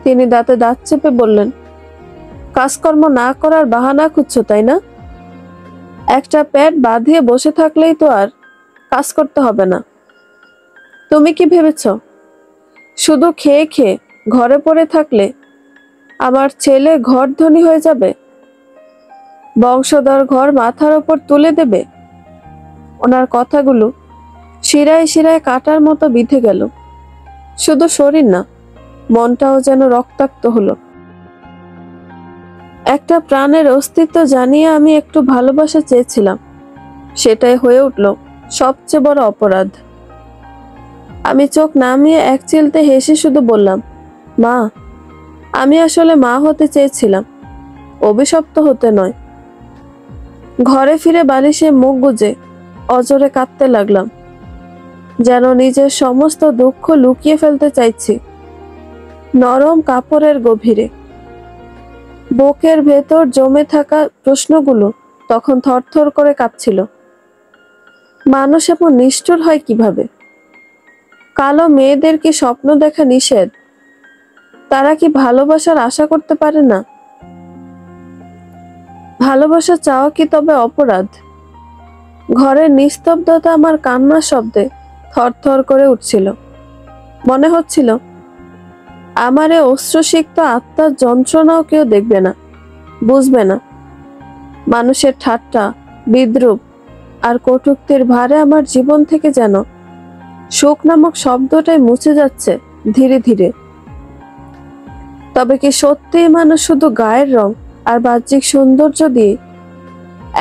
তিনি দাঁতে দাঁত চেপে বললেন, কাজকর্ম না করার বাহানা খুঁজছো তাই না? একটা পেট বাঁধিয়ে বসে থাকলেই তো আর কাজ করতে হবে না। তুমি কি ভেবেছ শুধু খেয়ে খেয়ে ঘরে পড়ে থাকলে আমার ছেলে ঘর ধনী হয়ে যাবে, বংশধর ঘর মাথার ওপর তুলে দেবে? ওনার কথাগুলো শিরায় শিরায় কাটার মতো বিঁধে গেল। শুধু শরীর না, মনটাও যেন রক্তাক্ত হলো। একটা প্রাণের অস্তিত্ব জানিয়ে আমি একটু ভালোবাসা চেয়েছিলাম, সেটাই হয়ে উঠল সবচেয়ে বড় অপরাধ। আমি চোখ নামিয়ে এক চিলতে হেসে শুধু বললাম, মা, আমি আসলে মা হতে চেয়েছিলাম, অভিশপ্ত হতে নয়। ঘরে ফিরে বালিশে মুখ গুজে অজরে কাঁদতে লাগলাম, যেন নিজের সমস্ত দুঃখ লুকিয়ে ফেলতে চাইছি নরম কাপড়ের গভীরে। বুকের ভেতর জমে থাকা প্রশ্নগুলো তখন থরথর করে কাঁপছিল। মানুষ এমন নিষ্ঠুর হয় কিভাবে? কালো মেয়েদের কি স্বপ্ন দেখা নিষেধ? তারা কি ভালোবাসার আশা করতে পারে না? ভালোবাসা চাওয়া কি তবে অপরাধ? ঘরের নিস্তব্ধতা আমার কান্নার শব্দে থরথর করে উঠছিল। মনে হচ্ছিল আমার এ অশ্রুসিক্ত আত্মার যন্ত্রণাও কেউ দেখবে না, বুঝবে না। মানুষের ঠাট্টা, বিদ্রূপ আর কটূক্তির ভারে আমার জীবন থেকে যেন শোক নামক শব্দটাই মুছে যাচ্ছে ধীরে ধীরে। তবে কি সত্যিই মানুষ শুধু গায়ের রং আর বাহ্যিক সৌন্দর্য দিয়ে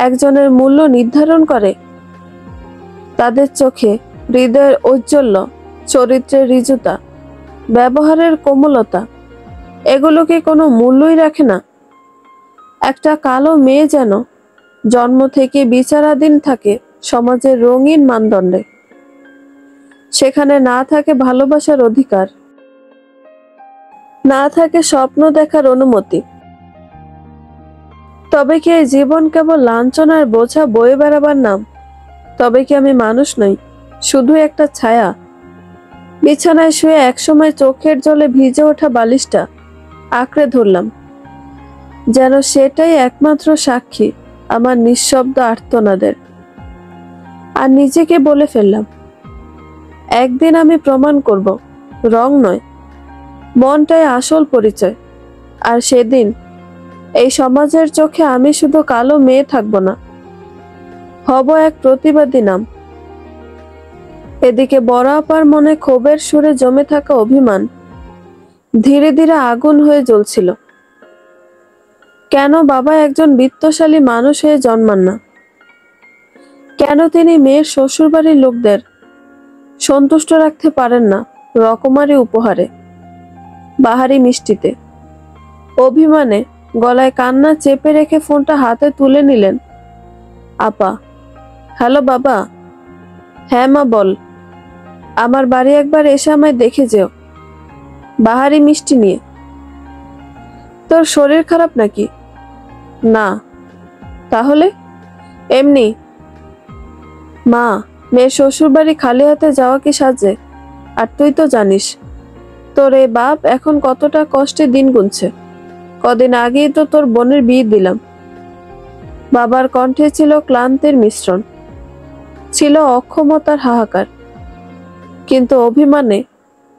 একজনের মূল্য নির্ধারণ করে? তাদের চোখে হৃদয়ের ঔজ্জ্বল্য, চরিত্রের ঋজুতা, ব্যবহারের কোমলতা, এগুলো কি কোনো মূল্যই রাখে না? একটা কালো মেয়ে যেন জন্ম থেকে বিচারাধীন থাকে সমাজের রঙিন মানদণ্ডে। সেখানে না থাকে ভালোবাসার অধিকার, না থাকে স্বপ্ন দেখার অনুমতি। তবে কি এই জীবন কেবল লাঞ্ছনার বোঝা বয়ে বেড়াবার নাম? তবে কি আমি মানুষ নই, শুধু একটা ছায়া? বিছানায় শুয়ে একসময় চোখের জলে ভিজে ওঠা বালিশটা আঁকড়ে ধরলাম, যেন সেটাই একমাত্র সাক্ষী আমার নিঃশব্দ আর্তনাদের। আর নিজেকে বলে ফেললাম, একদিন আমি প্রমাণ করব, রং নয়, মনটাই আসল পরিচয়। আর সেদিন এই সমাজের চোখে আমি শুধু কালো মেয়ে থাকব না, হব এক প্রতিবাদী নাম। এদিকে বড় আপার মনে ক্ষোভের সুরে জমে থাকা অভিমান ধীরে ধীরে আগুন হয়ে জ্বলছিল। কেন বাবা একজন বিত্তশালী মানুষ হয়ে জন্মান না? কেন তিনি মেয়ের শ্বশুরবাড়ির লোকদের সন্তুষ্ট রাখতে পারেন না রকমারি উপহারে, বাহারি মিষ্টিতে? অভিমানে গলায় কান্না চেপে রেখে ফোনটা হাতে তুলে নিলেন। আপা, হ্যালো বাবা। হ্যাঁ মা, বল। আমার বাড়ি একবার এসে আমায় দেখে যেও, বাহারি মিষ্টি নিয়ে। তোর শরীর খারাপ নাকি? না। তাহলে? এমনি। মা, মেয়ের শ্বশুর বাড়ি খালি হাতে যাওয়া কি সাজে? আর তুই তো জানিস তোর এই বাপ এখন কতটা কষ্টে দিন গুনছে। কদিন আগেই তো তোর বোনের বিয়ে দিলাম। বাবার কণ্ঠে ছিল ক্লান্তির মিশ্রণ, ছিল অক্ষমতার হাহাকার। কিন্তু অভিমানে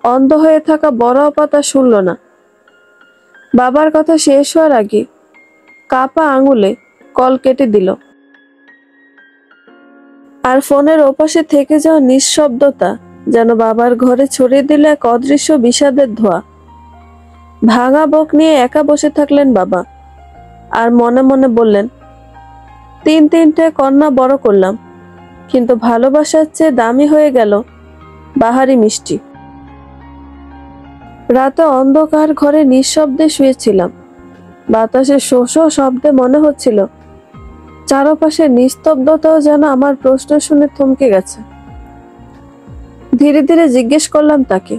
অন্ধ হয়ে থাকা বড় আপা তা শুনল না। বাবার কথা শেষ হওয়ার আগে কাপা আঙুলে কল কেটে দিল। আর ফোনের ওপাশে থেকে যাওয়া নিঃশব্দতা যেন বাবার ঘরে ছড়িয়ে দিল এক অদৃশ্য বিষাদের ধোঁয়া। ভাঙা বুক নিয়ে একা বসে থাকলেন বাবা, আর মনে মনে বললেন, তিনটে কন্যা বড় করলাম, কিন্তু ভালোবাসার চেয়ে দামি হয়ে গেল বাহারি মিষ্টি। রাতে অন্ধকার ঘরে নিঃশব্দে শুয়েছিলাম। বাতাসের শো শো শব্দে মনে হচ্ছিল চারপাশে নিস্তব্ধতাও যেন আমার প্রশ্ন শুনে থমকে গেছে। ধীরে ধীরে জিজ্ঞেস করলাম তাকে,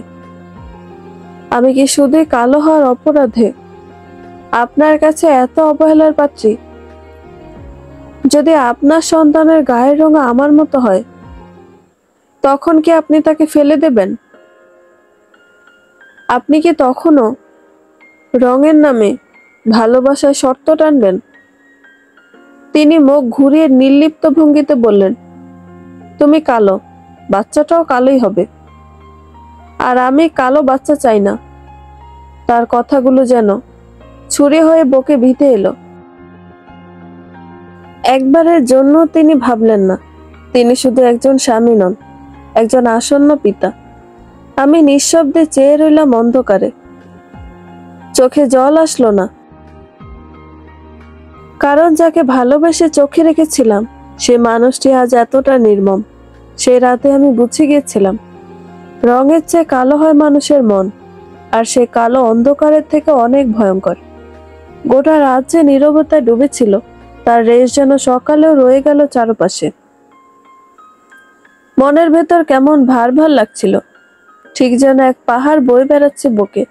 আমি কি শুধুই কালো হওয়ার অপরাধে আপনার কাছে এত অবহেলার পাত্রী? যদি আপনার সন্তানের গায়ের রং আমার মতো হয়, তখন কি আপনি তাকে ফেলে দেবেন? আপনি কি তখনও রঙের নামে ভালোবাসায় শর্ত টানবেন? তিনি মুখ ঘুরিয়ে নির্লিপ্ত ভঙ্গিতে বললেন, তুমি কালো, বাচ্চাটাও কালোই হবে। আর আমি কালো বাচ্চা চাই না। তার কথাগুলো যেন ছুরি হয়ে বুকে ভিতে এলো। একবারের জন্য তিনি ভাবলেন না তিনি শুধু একজন স্বামী নন, একজন আসন্ন পিতা। আমি নিঃশব্দে চেয়ে রইলাম অন্ধকারে। চোখে জল আসলো না, কারণ যাকে ভালোবেসে চোখে রেখেছিলাম সে মানুষটি আজ এতটা নির্মম। সেই রাতে আমি বুঝে গিয়েছিলাম রঙের চেয়ে কালো হয় মানুষের মন, আর সে কালো অন্ধকারের থেকে অনেক ভয়ঙ্কর। গোটা রাত যে নীরবতায় ডুবেছিল, তার রেশ যেন সকালেও রয়ে গেল চারপাশে। মনের ভেতর কেমন ভার ভার লাগছিল, ঠিক যেন এক পাহাড় বয়ে বেড়াচ্ছে বুকে।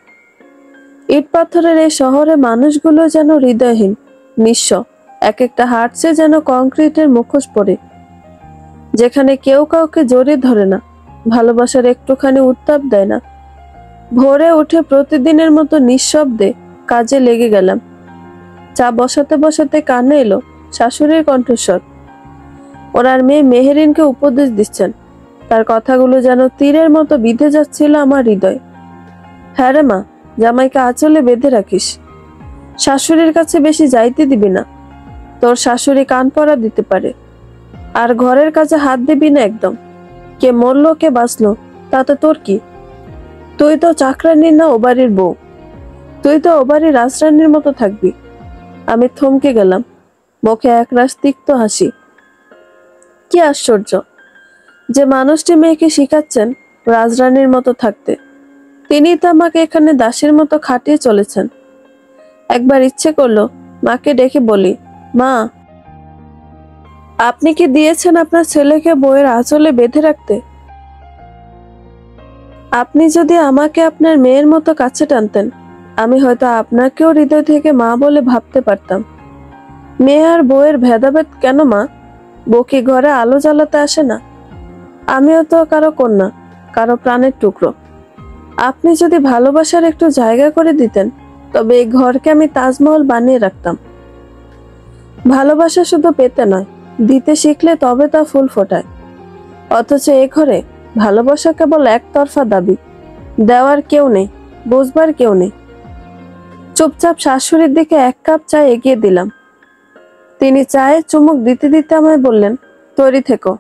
ইট পাথরের এই শহরে মানুষগুলো যেন হৃদয়হীন, নিঃস্ব, এক একটা হাঁটছে যেন কংক্রিটের মুখোশ পরে, যেখানে কেউ কাউকে জড়িয়ে ধরে না, ভালোবাসার একটুখানি উত্তাপ দেয় না। ভোরে উঠে প্রতিদিনের মতো নিঃশব্দে কাজে লেগে গেলাম। চা বসাতে বসাতে কানে এলো শাশুড়ির কণ্ঠস্বর। ওনার মেয়ে মেহেরিনকে উপদেশ দিচ্ছেন। তার কথাগুলো যেন তীরের মতো বিঁধে যাচ্ছিল আমার হৃদয়। হ্যাঁ রে মা, জামাইকে আঁচলে বেঁধে রাখিস, শাশুড়ির কাছে বেশি যাইতে দিবি না, তোর শাশুড়ি কান পড়া দিতে পারে। আর ঘরের কাছে হাত দিবি না একদম। কে মরলো কে বাঁচলো তাতে তোর কি? তুই তো চাকরানির না ও বাড়ির বউ, তুই তো ও বাড়ির রাজরানীর মতো থাকবি। আমি থমকে গেলাম, মুখে একরাশ তিক্ত হাসি। কি আশ্চর্য যে মানুষটি মেয়েকে শিখাচ্ছেন রাজরানীর মতো থাকতে, তিনি তো আমাকে এখানে দাসের মতো খাটিয়ে চলেছেন। একবার ইচ্ছে করলো মাকে ডেকে বলি, মা, আপনি কি দিয়েছেন আপনার ছেলেকে বউয়ের আঁচলে বেঁধে রাখতে? আপনি যদি আমাকে আপনার মেয়ের মতো কাছে টানতেন, আমি হয়তো আপনাকেও হৃদয় থেকে মা বলে ভাবতে পারতাম। মেয়ে আর বউয়ের ভেদাভেদ কেন মা? বউ কি ঘরে আলো জ্বালাতে আসে না? আমিও তো কারো কন্যা, কারো প্রাণের টুকরো। আপনি যদি ভালোবাসার একটু জায়গা করে দিতেন, তবে এই ঘরকে আমি তাজমহল বানিয়ে রাখতাম। ভালোবাসা শুধু পেতে নয়, দিতে শিখলে তবে তা ফুল ফোটায়। অথচ এ ঘরে ভালোবাসা কেবল একতরফা দাবি, দেওয়ার কেউ নেই, বুঝবার কেউ নেই। চুপচাপ শাশুড়ির দিকে এক কাপ চা এগিয়ে দিলাম। তিনি চায়ে চুমুক দিতে দিতে আমায় বললেন, তৈরি থেকো,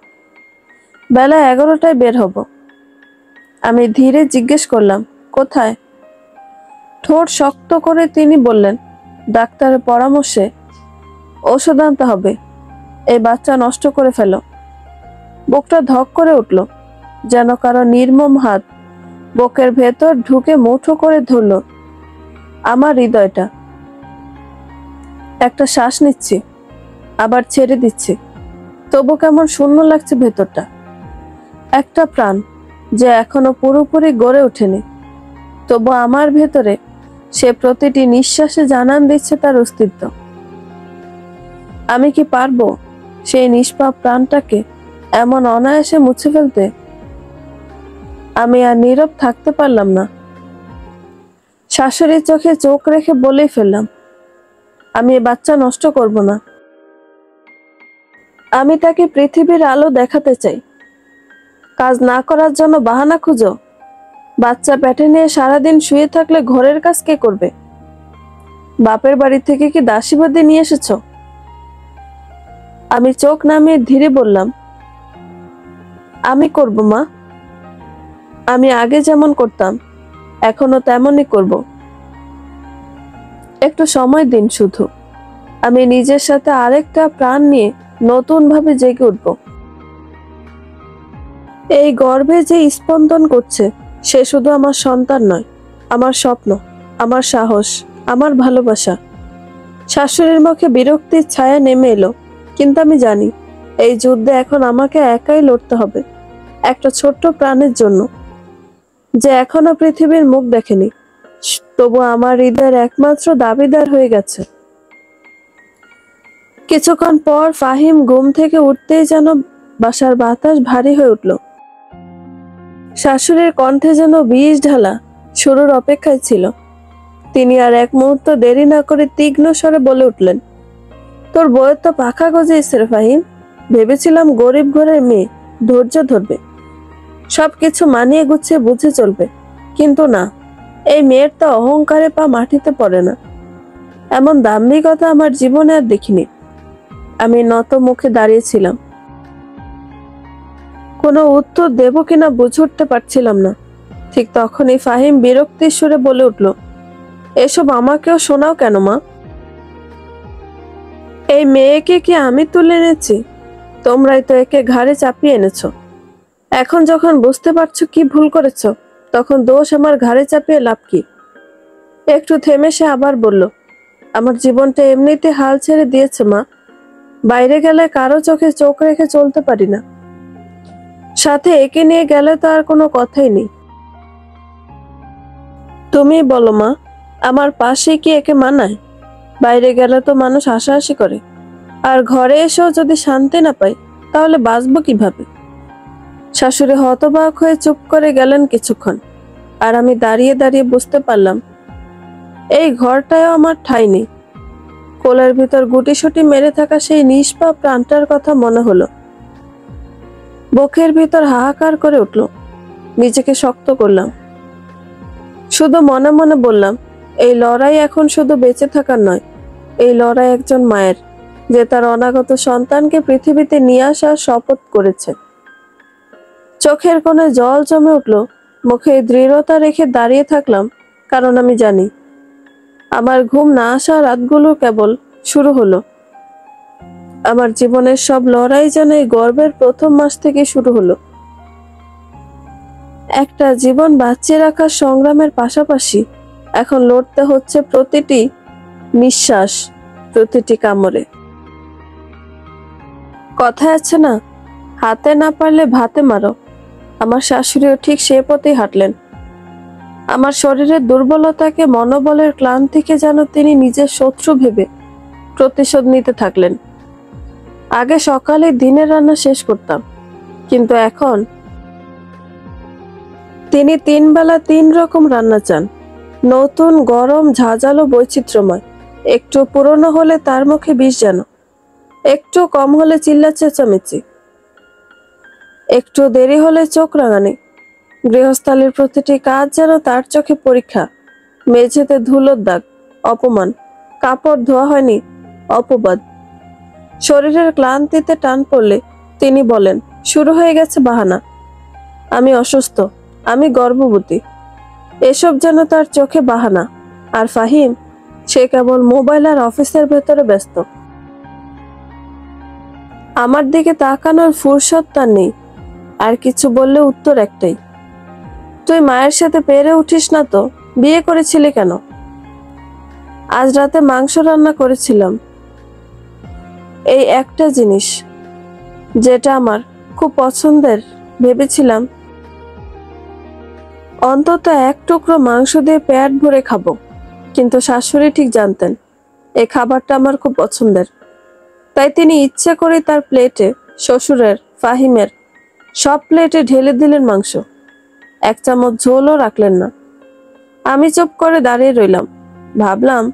বেলা 11টায় বের হব। আমি ধীরে জিজ্ঞেস করলাম, কোথায়? ঠোঁট শক্ত করে তিনি বললেন, ডাক্তারের পরামর্শে ওষুধ আনতে হবে, এই বাচ্চা নষ্ট করে ফেলো। বুকটা ধক করে উঠল, যেন কারো নির্মম হাত বুকের ভেতর ঢুকে মুঠো করে ধরল আমার হৃদয়টা। একটা শ্বাস নিচ্ছি, আবার ছেড়ে দিচ্ছি, তবু কেমন শূন্য লাগছে ভেতরটা। একটা প্রাণ যে এখনো পুরোপুরি গড়ে ওঠেনি, তবু আমার ভেতরে সে প্রতিটি নিঃশ্বাসে জানান দিচ্ছে তার অস্তিত্ব। আমি কি পারবো সেই নিষ্পাপ প্রাণটাকে এমন অনায়াসে মুছে ফেলতে? আমি আর নীরব থাকতে পারলাম না। শাশুড়ির চোখে চোখ রেখে বলেই ফেললাম, আমি এ বাচ্চা নষ্ট করব না। আমি তাকে পৃথিবীর আলো দেখাতে চাই। কাজ না করার জন্য বাহানা খুঁজো? বাচ্চা পেটে নিয়ে সারাদিন শুয়ে থাকলে ঘরের কাজ কে করবে? বাপের বাড়ি থেকে কি দাসীবাদী নিয়ে এসেছো? আমি চোখ নামিয়ে ধীরে বললাম, আমি করব মা। আমি আগে যেমন করতাম এখনো তেমনই করব। একটু সময় দিন শুধু। আমি নিজের সাথে আরেকটা প্রাণ নিয়ে নতুন ভাবে জেগে উঠব। এই গর্ভে যে স্পন্দন করছে সে শুধু আমার সন্তান নয়, আমার স্বপ্ন, আমার সাহস, আমার ভালোবাসা। শাশুড়ির মুখে বিরক্তির ছায়া নেমে এলো, কিন্তু আমি জানি এই যুদ্ধে এখন আমাকে একাই লড়তে হবে, একটা ছোট্ট প্রাণের জন্য যে এখনো পৃথিবীর মুখ দেখেনি, তবু আমার হৃদয়ের একমাত্র দাবিদার হয়ে গেছে। কিছুক্ষণ পর ফাহিম ঘুম থেকে উঠতেই যেন বাসার বাতাস ভারী হয়ে উঠল। শাশুড়ির কণ্ঠে যেন বিষ ঢালা শুরুর অপেক্ষায় ছিল। তিনি আর এক মুহূর্ত দেরি না করে তীক্ষ্ণ স্বরে বলে উঠলেন, তোর বউয়ের তো পাখা গজিয়েছে রে ফাহিম। ভেবেছিলাম গরিব ঘরের মেয়ে, ধৈর্য ধরবে, সবকিছু মানিয়ে গুছিয়ে বুঝে চলবে, কিন্তু না, এই মেয়ের তো অহংকারে পা মাটিতে পড়ে না। এমন দাম্ভিকতা আমার জীবনে আর দেখিনি। আমি নত মুখে দাঁড়িয়েছিলাম, কোনো উত্তর দেব কিনা বুঝে উঠতে পারছিলাম না। ঠিক তখনই ফাহিম বিরক্তির সুরে বলে উঠল, এসব আমাকেও শোনাও কেন মা? এই মেয়েকে কি আমি তুলে এনেছি? তোমরাই তো একে ঘাড়ে চাপিয়ে এনেছ। এখন যখন বুঝতে পারছো কি ভুল করেছ, তখন দোষ আমার ঘাড়ে চাপিয়ে লাভ কি? একটু থেমে সে আবার বলল, আমার জীবনটা এমনিতে হাল ছেড়ে দিয়েছে মা। বাইরে গেলে কারো চোখে চোখ রেখে চলতে পারি না, সাথে একে নিয়ে গেলে তো আর কোনো কথাই নেই। তুমি বলো মা, আমার পাশে কি একে মানায়? বাইরে গেলে তো মানুষ হাসাহাসি করে, আর ঘরে এসেও যদি শান্তি না পাই তাহলে বাঁচবো কিভাবে? শাশুড়ি হতবাক হয়ে চুপ করে গেলেন কিছুক্ষণ, আর আমি দাঁড়িয়ে দাঁড়িয়ে বুঝতে পারলাম এই ঘরটায়ও আমার ঠাঁই নেই। কোলের ভিতর গুটিসুটি মেরে থাকা সেই নিষ্পাপ প্রাণটার কথা মনে হলো। বুকের ভিতর হাহাকার করে উঠল। নিজেকে শক্ত করলাম, শুধু মনে মনে বললাম, এই লড়াই এখন শুধু বেঁচে থাকার নয়, এই লড়াই একজন মায়ের, যে তার অনাগত সন্তানকে পৃথিবীতে নিয়ে আসার শপথ করেছে। চোখের কোণে জল জমে উঠল, মুখে দৃঢ়তা রেখে দাঁড়িয়ে থাকলাম, কারণ আমি জানি আমার ঘুম না আসা রাতগুলো কেবল শুরু হলো। আমার জীবনের সব লড়াই যেন এই গর্ভের প্রথম মাস থেকে শুরু হলো। একটা জীবন বাঁচিয়ে রাখার সংগ্রামের পাশাপাশি এখন লড়তে হচ্ছে প্রতিটি নিঃশ্বাস, প্রতিটি কামড়ে। কথায় আছে না, হাতে না পারলে ভাতে মারো। আমার শাশুড়িও ঠিক সে পথেই হাঁটলেন। আমার শরীরের দুর্বলতাকে, মনোবলের ক্লান্তিকে যেন তিনি নিজের শত্রু ভেবে প্রতিশোধ নিতে থাকলেন। আগে সকালে দিনের রান্না শেষ করতাম, কিন্তু এখন তিনি 3 বেলা 3 রকম রান্না চান। নতুন, গরম, ঝাঁঝালো, বৈচিত্র্যময়। একটু পুরনো হলে তার মুখে বিষ যেন, একটু কম হলে চিল্লা চেঁচামেচি, একটু দেরি হলে চোখ রাঙানি। গৃহস্থালির প্রতিটি কাজ যেন তার চোখে পরীক্ষা। মেঝেতে ধুলোর দাগ, অপমান। কাপড় ধোয়া হয়নি, অপবাদ। শরীরের ক্লান্তিতে টান পড়লে তিনি বলেন, শুরু হয়ে গেছে বাহানা। আমি অসুস্থ, আমি গর্ভবতী, এসব যেন তার চোখে বাহানা। আর ফাহিম, সে কেবল মোবাইল আর অফিসের ভেতরে ব্যস্ত। আমার দিকে তাকানোর ফুরসত তার নেই। আর কিছু বললে উত্তর একটাই, তুই মায়ের সাথে পেরে উঠিস না তো বিয়ে করেছিলি কেন? আজ রাতে মাংস রান্না করেছিলাম, এই একটা জিনিস যেটা আমার খুব পছন্দের। ভেবেছিলাম অন্তত এক টুকরো মাংস দিয়ে পেট ভরে খাবো, কিন্তু শাশুড়ি ঠিক জানতেন এই খাবারটা আমার খুব পছন্দের। তাই তিনি ইচ্ছে করে তার প্লেটে, শ্বশুরের, ফাহিমের সব প্লেটে ঢেলে দিলেন মাংস। 1 চামচ ঝোলও রাখলেন না। আমি চুপ করে দাঁড়িয়ে রইলাম। ভাবলাম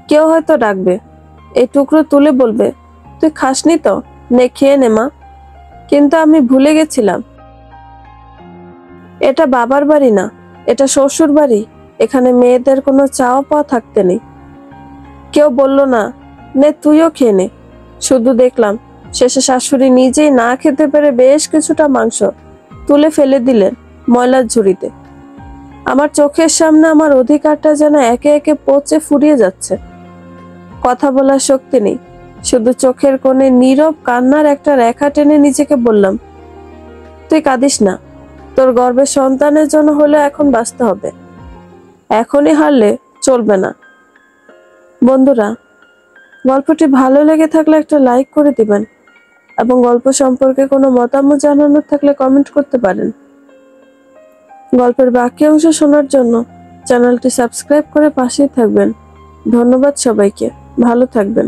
কেউ হয়তো ডাকবে, এই টুকরো তুলে বলবে, তুই খাসনি তো, নে খেয়ে নে মা। কিন্তু আমি ভুলে গেছিলাম এটা বাবার বাড়ি না, এটা শ্বশুর বাড়ি। এখানে মেয়েদের কোনো চাওয়া পাওয়া থাকতে নেই। কেউ বলল না, নে তুইও খেয়ে নে। শুধু দেখলাম শেষে শাশুড়ি নিজেই না খেতে পেরে বেশ কিছুটা মাংস তুলে ফেলে দিলেন ময়লার ঝুড়িতে। আমার চোখের সামনে আমার অধিকারটা যেন একে একে পচে ফুরিয়ে যাচ্ছে। কথা বলার শক্তি নেই, শুধু চোখের কোণে নীরব কান্নার একটা রেখা টেনে নিজেকে বললাম, তুই কাঁদিস না, তোর গর্ভের সন্তানের জন্য হলে এখন বাঁচতে হবে, এখনই হারলে চলবে না। বন্ধুরা, গল্পটি ভালো লেগে থাকলে একটা লাইক করে দিবেন এবং গল্প সম্পর্কে কোনো মতামত জানানোর থাকলে কমেন্ট করতে পারেন। গল্পের বাকি অংশ শোনার জন্য চ্যানেলটি সাবস্ক্রাইব করে পাশেই থাকবেন। ধন্যবাদ সবাইকে, ভালো থাকবেন।